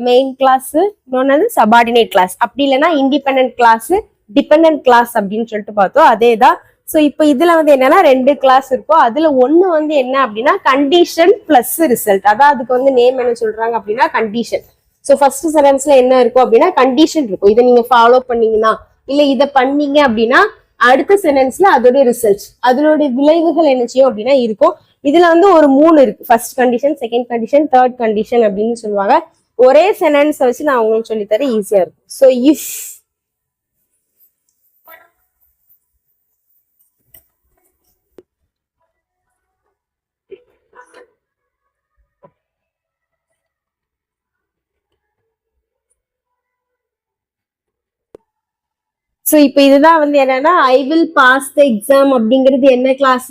மெயின் கிளாஸ், இன்னொன்னு சபார்டினேட் கிளாஸ், அப்படி இல்லைன்னா இண்டிபெண்டன்ட் கிளாஸ், டிபெண்டன்ட் கிளாஸ் அப்படின்னு சொல்லிட்டு பார்த்தோம். அதேதான். ஸோ இப்போ இதுல வந்து என்னன்னா ரெண்டு கிளாஸ் இருக்கும். அதுல ஒண்ணு வந்து என்ன அப்படின்னா கண்டிஷன் பிளஸ் ரிசல்ட். அதான் அதுக்கு வந்து நேம் என்ன சொல்றாங்க அப்படின்னா கண்டிஷன். ஸோ ஃபர்ஸ்ட் சென்டென்ஸ்ல என்ன இருக்கும் அப்படின்னா கண்டிஷன் இருக்கும். இதை நீங்க ஃபாலோ பண்ணீங்கன்னா இல்ல இதை பண்ணீங்க அப்படின்னா அடுத்த சென்டென்ஸ்ல அதோட ரிசல்ட், அதனோட விளைவுகள் என்ன செய்யும் அப்படின்னா இருக்கும். இதுல வந்து ஒரு 3 இருக்கு, first condition, second condition, third condition அப்படின்னு சொல்லுவாங்க. ஒரே சென்டென்ஸ் வச்சு நான் உங்களுக்கு சொல்லித்தரேன், ஈஸியா இருக்கும். ஸோ இஃப் ஸோ இப்போ இதுதான் வந்து என்னன்னா I will pass the exam அப்படிங்கிறது என்ன கிளாஸ்,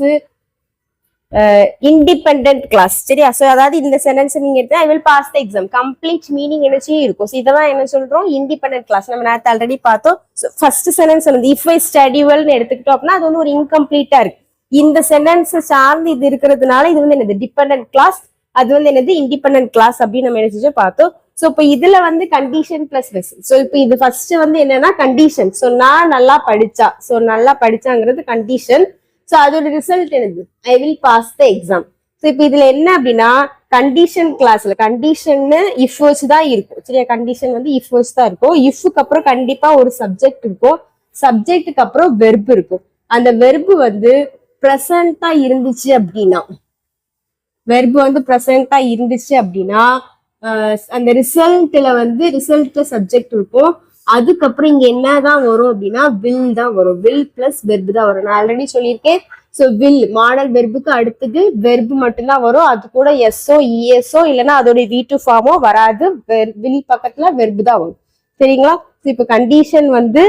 இண்டிபெண்டன்ட் கிளாஸ் சரியா. ஸோ அதாவது இந்த சென்டென்ஸ் நீங்க எடுத்து I will pass the exam complete meaning என்னச்சே இருக்கும். ஸோ இதெல்லாம் என்ன சொல்றோம் இண்டிபெண்டன்ட் கிளாஸ். நம்ம நேரத்தை ஆல்ரெடி பார்த்தோம். ஃபர்ஸ்ட் சென்டென்ஸ் வந்து இஃப் ஐ ஸ்டடி வெல்னு எடுத்துக்கிட்டோம் அப்படின்னா அது வந்து ஒரு இன்கம்ப்ளீட்டா இருக்கு. இந்த சென்டென்ஸ் சார்ந்து இது இருக்கிறதுனால இது வந்து என்னது டிபெண்டன்ட் கிளாஸ், அது வந்து என்னது இண்டிபெண்டன்ட் கிளாஸ் அப்படின்னு நம்ம என்ன பார்த்தோம். ஸோ இப்போ இதுல வந்து கண்டிஷன் பிளஸ் ரிசல்ட். ஸோ இப்போ இது ஃபர்ஸ்ட் வந்து என்னன்னா கண்டிஷன். ஸோ நான் நல்லா படிச்சா, ஸோ நல்லா படிச்சாங்கிறது கண்டிஷன். ஸோ அதோட ரிசல்ட் என்னது I will pass the exam. So இப்போ இதுல என்ன அப்படின்னா கண்டிஷன் கிளாஸ்ல கண்டிஷன் இஃப் வச்சு தான் இருக்கும் சரியா. கண்டிஷன் வந்து இஃப் வச்சு தான் இருக்கும். இஃப்க்கு அப்புறம் கண்டிப்பா ஒரு சப்ஜெக்ட் இருக்கும், சப்ஜெக்டுக்கு அப்புறம் வெர்பு இருக்கும். அந்த வெர்பு வந்து ப்ரெசண்டா இருந்துச்சு அப்படின்னா, வெர்பு வந்து ப்ரெசண்டா இருந்துச்சு அப்படின்னா அந்த ரிசல்ட்ல வந்து ரிசல்ட்ல சப்ஜெக்ட் இருக்கும். அதுக்கப்புறம் இங்க என்னதான் வரும் அப்படின்னா வில் தான் வரும். வில் பிளஸ் வெர்பு தான் வரும். நான் ஆல்ரெடி சொல்லியிருக்கேன். ஸோ வில் மாடல் வெர்புக்கு அடுத்தது வெர்பு மட்டும்தான் வரும். அது கூட எஸ்ஓ இஎஸ்ஓ இல்லைன்னா அதோட V2 ஃபார்மோ வராது. வில் பக்கத்துல வெர்பு தான் வரும் சரிங்களா. இப்போ கண்டிஷன் வந்து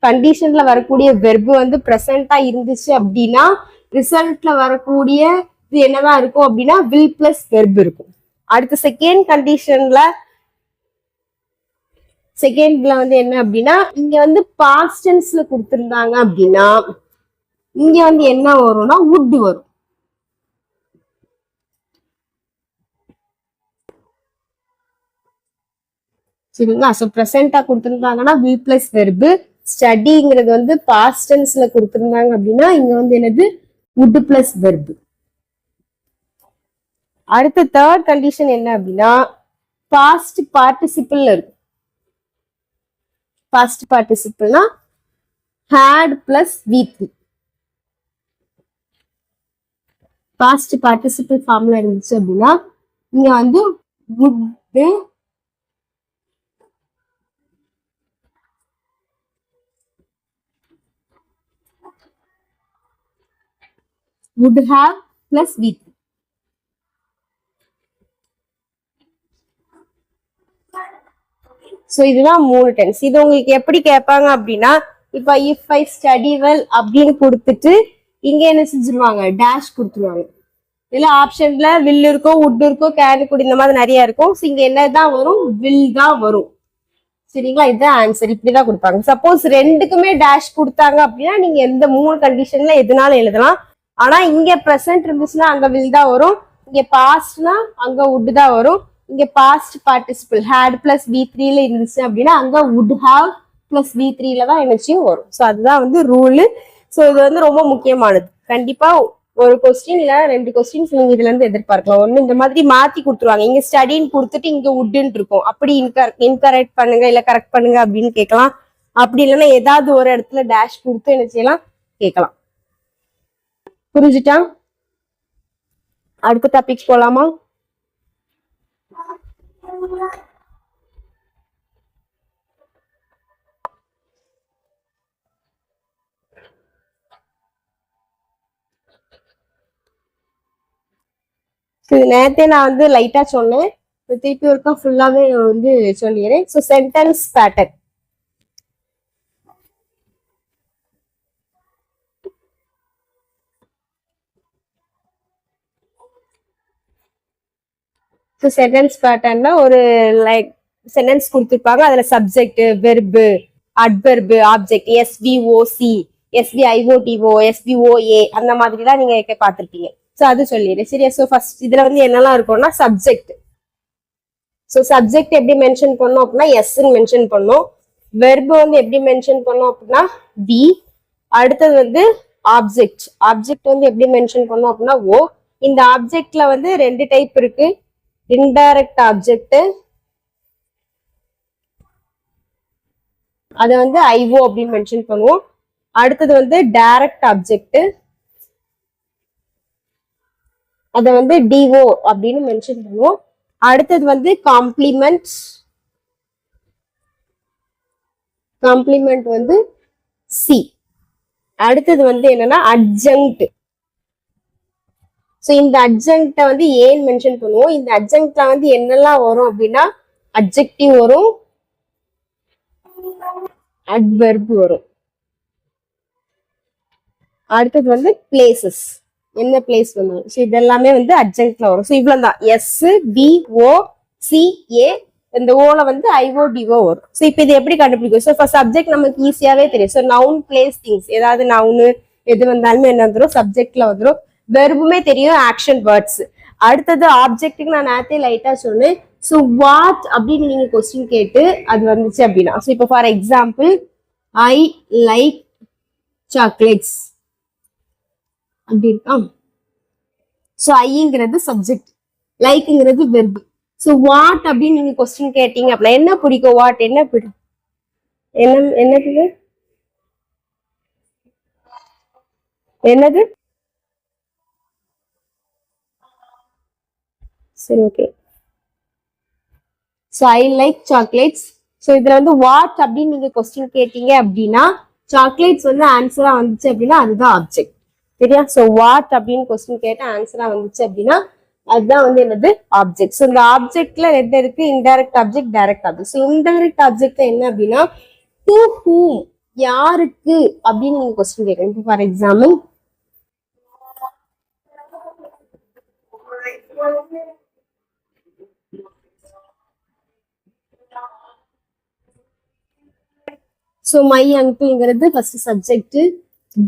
கண்டிஷன்ல வரக்கூடிய வெர்பு வந்து ப்ரெசண்டா இருந்துச்சு அப்படின்னா ரிசல்ட்ல வரக்கூடிய இது என்னதான் இருக்கும் அப்படின்னா வில் பிளஸ் வெர்பு இருக்கும். அடுத்த செகண்ட் கண்டிஷன்ல செகண்ட்ல வந்து என்ன அப்படின்னா இங்க வந்து பாஸ்ட் டென்ஸ்ல கொடுத்திருந்தாங்க அப்படின்னா இங்க வந்து என்ன வரும்னா would வரும். சரிங்களா. ஸோ ப்ரெசென்டா கொடுத்திருந்தாங்கன்னா வில் பிளஸ் வெர்பு, ஸ்டடிங்கிறது வந்து பாஸ்ட் டென்ஸ்ல கொடுத்திருந்தாங்க அப்படின்னா இங்க வந்து என்னது would பிளஸ் வெர்பு. அடுத்த தேர்ட் கண்டிஷன் என்ன அப்படின்னா பாஸ்ட் பார்ட்டிசிபிள் இருக்கு. பாஸ்ட் பார்ட்டிசிபிள்னா had plus V3. Past participle ஃபார்ம்ல இருந்துச்சு அப்படின்னா இங்க வந்து would have plus V3. So இதுதான் 3 டென்ஸ். இது உங்களுக்கு எப்படி கேட்பாங்க அப்படின்னா இப்ப இஃப் ஐ ஸ்டடி வெல் அப்படின்னு கொடுத்துட்டு இங்க என்ன செஞ்சிருவாங்க டேஷ் கொடுத்துருவாங்க. இதுல ஆப்ஷன்ல வில் இருக்கும், would இருக்கும், கேன் கூட இந்த மாதிரி நிறைய இருக்கும். ஸோ இங்க என்னதான் வரும் வில் தான் வரும் சரிங்களா. இதுதான் ஆன்சர். இப்படிதான் கொடுப்பாங்க. சப்போஸ் ரெண்டுக்குமே டேஷ் கொடுத்தாங்க அப்படின்னா நீங்க எந்த 3 கண்டிஷன்ல எதுனாலும் எழுதலாம். ஆனா இங்க ப்ரெசென்ட் இருந்துச்சுன்னா அங்க வில் தான் வரும், இங்க பாஸ்ட்னா அங்க would தான் வரும், இங்க பாஸ்ட் பார்ட்டிசிபிள் had பிளஸ் V3ல இருந்துச்சு அப்படின்னா அங்க would have பிளஸ் V3ல தான் எனர்ஜியும் வரும். ஸோ அதுதான் வந்து ரூலு. ஸோ இது வந்து ரொம்ப முக்கியமானது. கண்டிப்பா ஒரு கொஸ்டின் இல்ல 2 கொஸ்டின்ஸ் நீங்க இதுல இருந்து எதிர்பார்க்கலாம். ஒண்ணு இந்த மாதிரி மாத்தி கொடுத்துருவாங்க, இங்க ஸ்டடின்னு கொடுத்துட்டு இங்க உட்ன்னு இருக்கும், அப்படி இன்கரெக்ட் பண்ணுங்க இல்ல கரெக்ட் பண்ணுங்க அப்படின்னு கேட்கலாம். அப்படி இல்லைன்னா ஏதாவது ஒரு இடத்துல டேஷ் கொடுத்து என்ன செய்யலாம், கேட்கலாம். புரிஞ்சுட்டா? அடுத்த டாபிக் போலாமா? நேரத்தே நான் வந்து லைட்டா சொன்னேன், திருப்பி ஒருக்கா ஃபுல்லாவே வந்து சொல்லிடுறேன். So sentence pattern. So sentence பேட்டர்ன்னா ஒரு லைக் சென்டென்ஸ் கொடுத்துருப்பாங்க, அதுல subject, verb, adverb, object, SVOC, SVIODO, SVOA அந்த மாதிரிலாம் நீங்க பார்த்துருப்பீங்க. ஸோ அது சொல்லிடுறேன் சரியா. ஸோ ஃபர்ஸ்ட் இதுல வந்து என்னெல்லாம் இருக்கும்னா சப்ஜெக்ட். ஸோ சப்ஜெக்ட் எப்படி மென்ஷன் பண்ணோம் அப்படின்னா எஸ்ன்னு மென்ஷன் பண்ணோம். வெர்பு வந்து எப்படி மென்ஷன் பண்ணோம் அப்படின்னா வி. அடுத்தது வந்து ஆப்ஜெக்ட். ஆப்ஜெக்ட் வந்து எப்படி மென்ஷன் பண்ணோம் அப்படின்னா ஓ. இந்த ஆப்ஜெக்ட்ல வந்து 2 டைப் இருக்கு, இன்டைரக்ட் ஆப்ஜெக்ட், அதை வந்து ஐஓ அப்படின்னு மென்ஷன் பண்ணுவோம். அடுத்தது வந்து டைரக்ட் ஆப்ஜெக்ட், அதை வந்து டிஓ அப்படின்னு மென்ஷன் பண்ணுவோம். அடுத்தது வந்து காம்ப்ளிமெண்ட். காம்ப்ளிமெண்ட் வந்து சி. அடுத்தது வந்து என்னன்னா அட்ஜங்க்ட். ஸோ இந்த அட்ஜங்க்ட வந்து ஏன் மென்ஷன் பண்ணுவோம். இந்த அட்ஜங்க்ட்ல வந்து என்னெல்லாம் வரும் அப்படின்னா அட்ஜெக்டிவ் வரும், அட்வெர்ப் வரும். அடுத்தது வந்து பிளேசஸ், என்ன பிளேஸ் வரும். ஸோ இதெல்லாமே வந்து அட்ஜங்க்ட்ல வரும். ஸோ இவ்வளவுதான், S P O C A, இந்த ஓல வந்து ஐஓ டிஓ வரும். ஸோ இப்போ இது எப்படி கண்டுபிடிக்கும். ஸோ இப்போ சப்ஜெக்ட் நமக்கு ஈஸியாவே தெரியும். ஸோ நவுன், பிளேஸ், திங்ஸ், ஏதாவது நவுனு எது வந்தாலுமே என்ன வந்துடும், சப்ஜெக்ட்ல வந்துடும். வெர்புமே தெரியும், ஆக்ஷன், வேர்ட்ஸ். அடுத்தது ஆப்ஜெக்ட்டுக்கு நான் நேரத்தே லைட்டா சொன்னேன். ஸோ வாட் அப்படின்னு நீங்க கொஸ்டின் கேட்டு அது வந்துச்சு அப்படின்னா, ஸோ இப்போ for example I like chocolates அப்படி இருக்கா. ஸோ ஐங்கிறது சப்ஜெக்ட், லைக்ங்கிறது வெர்பு. ஸோ வாட் அப்படின்னு நீங்க கொஸ்டின் கேட்டீங்க அப்படின்னா என்ன பிடிக்கும், வாட் என்ன பிடிக்கும், என்னது என்னது சரி okay. So I like chocolates. So இதுல வந்து வாட் அப்படின்னு நீங்க கொஸ்டின் கேட்டீங்க அப்படின்னா சாக்லேட்ஸ் வந்து ஆன்சரா வந்துச்சு அப்படின்னா அதுதான் ஆப்ஜெக்ட் சரியா. ஸோ வாட் அப்படின்னு கொஸ்டின் கேட்ட ஆன்சரா வந்துச்சு அப்படின்னா அதுதான் வந்து என்னது ஆப்ஜெக்ட். ஸோ இந்த ஆப்ஜெக்ட்ல 2 இருக்கு, indirect object, direct object. So indirect object என்ன அப்படின்னா டு ஹூம், யாருக்கு அப்படின்னு நீங்க கொஸ்டின் கேட்கணும். இப்போ ஃபார் எக்ஸாம்பிள் ஸோ மை அங்கிள்ங்கிறது ஃபர்ஸ்ட் சப்ஜெக்ட்,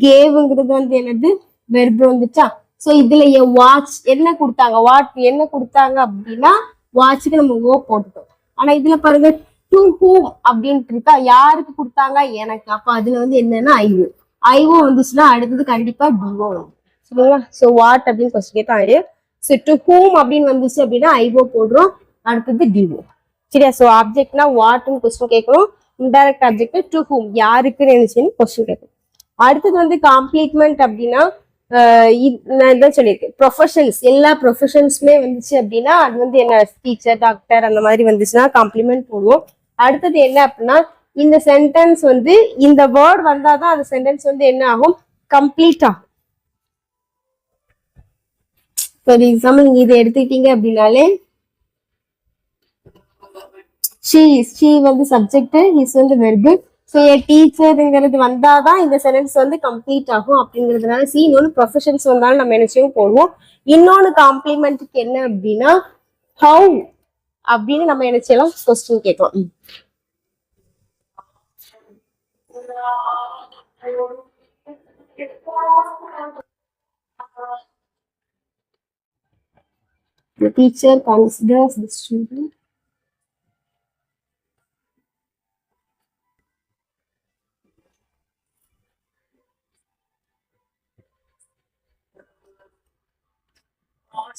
கேவ்ங்கிறது வந்து என்னது வெர்பு வந்துச்சா. ஸோ இதுல என் வாட்ச் என்ன கொடுத்தாங்க, வாட் என்ன கொடுத்தாங்க அப்படின்னா வாட்சுக்கு நம்ம ஓ போட்டுட்டோம். ஆனா இதுல பாருங்க டு ஹூம் அப்படின்ட்டு இருக்கா, யாருக்கு கொடுத்தாங்க எனக்கு. அப்ப அதுல வந்து என்னன்னா ஐஓ. ஐஓ வந்துச்சுன்னா அடுத்தது கண்டிப்பா டிஓ வரும் சரிங்களா. ஸோ வாட் அப்படின்னு கொஸ்டின் கேட்டா ஐடியா. ஸோ டு ஹூம் அப்படின்னு வந்துச்சு அப்படின்னா ஐஓ போடுறோம், அடுத்தது டிஓ சரியா. ஸோ ஆப்ஜெக்ட்னா வாட்னு கொஸ்டின் கேட்கணும், இன்டைரக்ட் ஆப்ஜெக்ட் டு ஹூம், யாருக்குன்னு நினைச்சுன்னு கொஸ்டின் கேட்கணும். அடுத்தது வந்து காம்ப்ளிமெண்ட் அப்படின்னா நான் இதான் சொல்லியிருக்கேன், ப்ரொஃபஷன்ஸ், எல்லா ப்ரொஃபஷன்ஸுமே வந்துச்சு அப்படின்னா அது வந்து என்ன டீச்சர், டாக்டர் அந்த மாதிரி வந்துச்சுன்னா காம்ப்ளிமெண்ட் போடுவோம். அடுத்தது என்ன அப்படின்னா இந்த சென்டென்ஸ் வந்து இந்த வேர்ட் வந்தாதான் அந்த சென்டென்ஸ் வந்து என்ன ஆகும், கம்ப்ளீட் ஆகும். ஃபார் எக்ஸாம்பிள் நீங்க இதை எடுத்துக்கிட்டீங்க அப்படின்னாலே she வந்து சப்ஜெக்ட், ஹிஸ் வந்து வெர்பு. ஸோ டீச்சருங்கிறது வந்தாதான் இந்த சென்டென்ஸ் வந்து கம்ப்ளீட் ஆகும் அப்படிங்கிறதுனால சி. இன்னொன்று ப்ரொஃபஷன்ஸ் வந்தாலும் நம்ம நினைச்சவும் போடுவோம். இன்னொன்று காம்ப்ளிமெண்ட்டுக்கு என்ன அப்படின்னா ஹவு அப்படின்னு நம்ம நினைச்சலாம் கொஸ்டின் கேட்கலாம். The teacher considers the student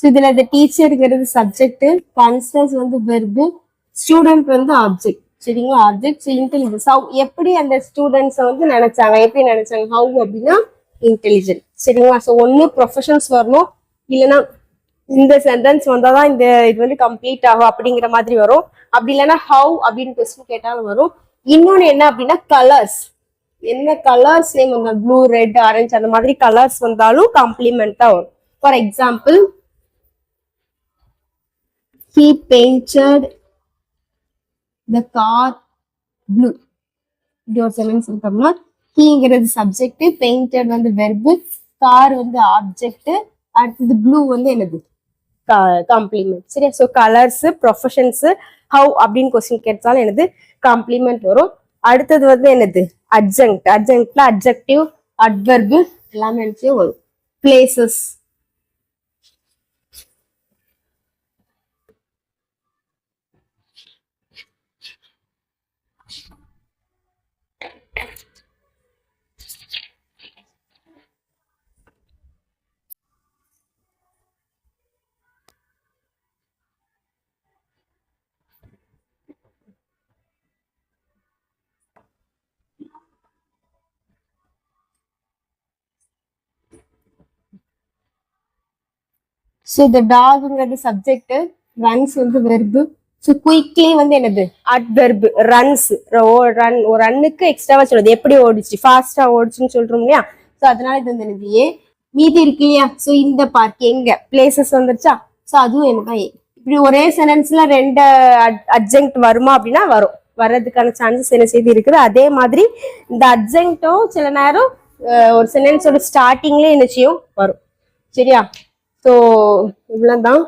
so இதுல இந்த டீச்சருங்கிறது சப்ஜெக்ட், கான்ஸ்டன்ஸ் வந்து வெர்பு, ஸ்டூடெண்ட் வந்து ஆப்ஜெக்ட். சரிங்களா? ஆப்ஜெக்ட். இன்டெலிஜென்ஸ் எப்படி அந்த ஸ்டூடெண்ட்ஸை வந்து நினைச்சாங்க, எப்படி நினைச்சாங்க, ஹவு அப்படின்னா இன்டெலிஜென்ட். சரிங்களா? ஸோ ஒன்னு ப்ரொஃபஷன்ஸ் வரணும், இல்லைன்னா இந்த சென்டென்ஸ் வந்தாதான் இந்த இது வந்து கம்ப்ளீட் ஆகும் அப்படிங்கிற மாதிரி வரும். அப்படி இல்லைன்னா ஹவு அப்படின்னு கொஸ்டின் கேட்டாலும் வரும். இன்னொன்னு என்ன அப்படின்னா கலர்ஸ், என்ன கலர்ஸ் நேம் வந்தா ப்ளூ, ரெட், ஆரஞ்சு அந்த மாதிரி கலர்ஸ் வந்தாலும் காம்ப்ளிமெண்டா வரும். For example, he painted the car blue. இப்படி ஒரு சென்டென்ஸ் இருக்கோம்னா ஹீங்கிறது சப்ஜெக்ட், பெயிண்டட் வந்து வெர்பு, கார் வந்து ஆப்ஜெக்ட், அடுத்தது ப்ளூ வந்து என்னது காம்ப்ளிமெண்ட். சரியா? ஸோ கலர்ஸ், ப்ரொஃபஷன்ஸ், ஹவு அப்படின்னு கொஸ்டின் கேட்டாலும் என்னது காம்ப்ளிமெண்ட் வரும். அடுத்தது வந்து என்னது அட்ஜங்க்ட். அட்ஜங்க்ட்ல அட்ஜெக்டிவ், அட்வெர்பு எல்லாமே எனக்கு வரும். பிளேசஸ், ஸோ இந்த டாக்ங்கிறது சப்ஜெக்ட், ரன்ஸ் வந்து வெர்பு. ஸோ குயிக்லி வந்து என்னது அட்வெர்பு. ரன்ஸ், ஒரு ரன்னுக்கு எக்ஸ்ட்ராவா சொல்றது, எப்படி ஓடிச்சு, ஃபாஸ்டா ஓடிச்சுன்னு சொல்றோம் இல்லையா? ஸோ அதனால இது வந்து என்னது ஏ. மீதி இருக்கு இல்லையா? ஸோ இந்த பார்க் எங்க பிளேசஸ் வந்துருச்சா? ஸோ அதுவும் என்னதான் ஏ. இப்படி ஒரே சென்டென்ஸ்ல ரெண்டு அட்ஜங்க்ட் வருமா அப்படின்னா வரும், வர்றதுக்கான சான்சஸ் என்ன செய்து இருக்குது. அதே மாதிரி இந்த அட்ஜங்க்டும் சில நேரம் ஒரு சென்டென்ஸோட ஸ்டார்டிங்ல என்ன செய்யும் வரும். சரியா? ஸோ இவ்வளவுதான்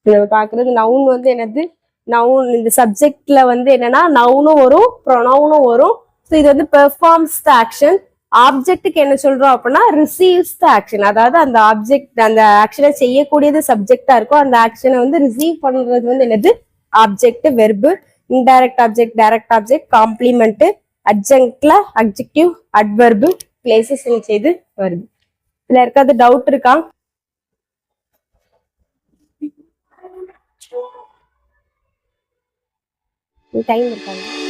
நம்ம பாக்குறது. நவுன் வந்து என்னது, நவுன் இந்த சப்ஜெக்ட்ல வந்து என்னன்னா நவுனும் வரும், ப்ரொனவுனும் வரும். ஸோ இது வந்து பெர்ஃபார்ம்ஸ் த ஆக்ஷன். ஆப்ஜெக்ட்டுக்கு என்ன சொல்றோம் அப்படின்னா ரிசீவ்ஸ் த ஆக்ஷன். அதாவது அந்த ஆப்ஜெக்ட் அந்த ஆக்ஷனை செய்யக்கூடியது சப்ஜெக்டா இருக்கும், அந்த ஆக்ஷனை வந்து ரிசீவ் பண்றது வந்து என்னது object, verb. Indirect object, direct object, complement, அட்ஜங்க்ட்ல அட்ஜெக்டிவ், அட்வெர்பு, பிளேசஸ் செய்து வருது. இதுல இருக்காது டவுட் இருக்கா? டைம் இருக்காங்க.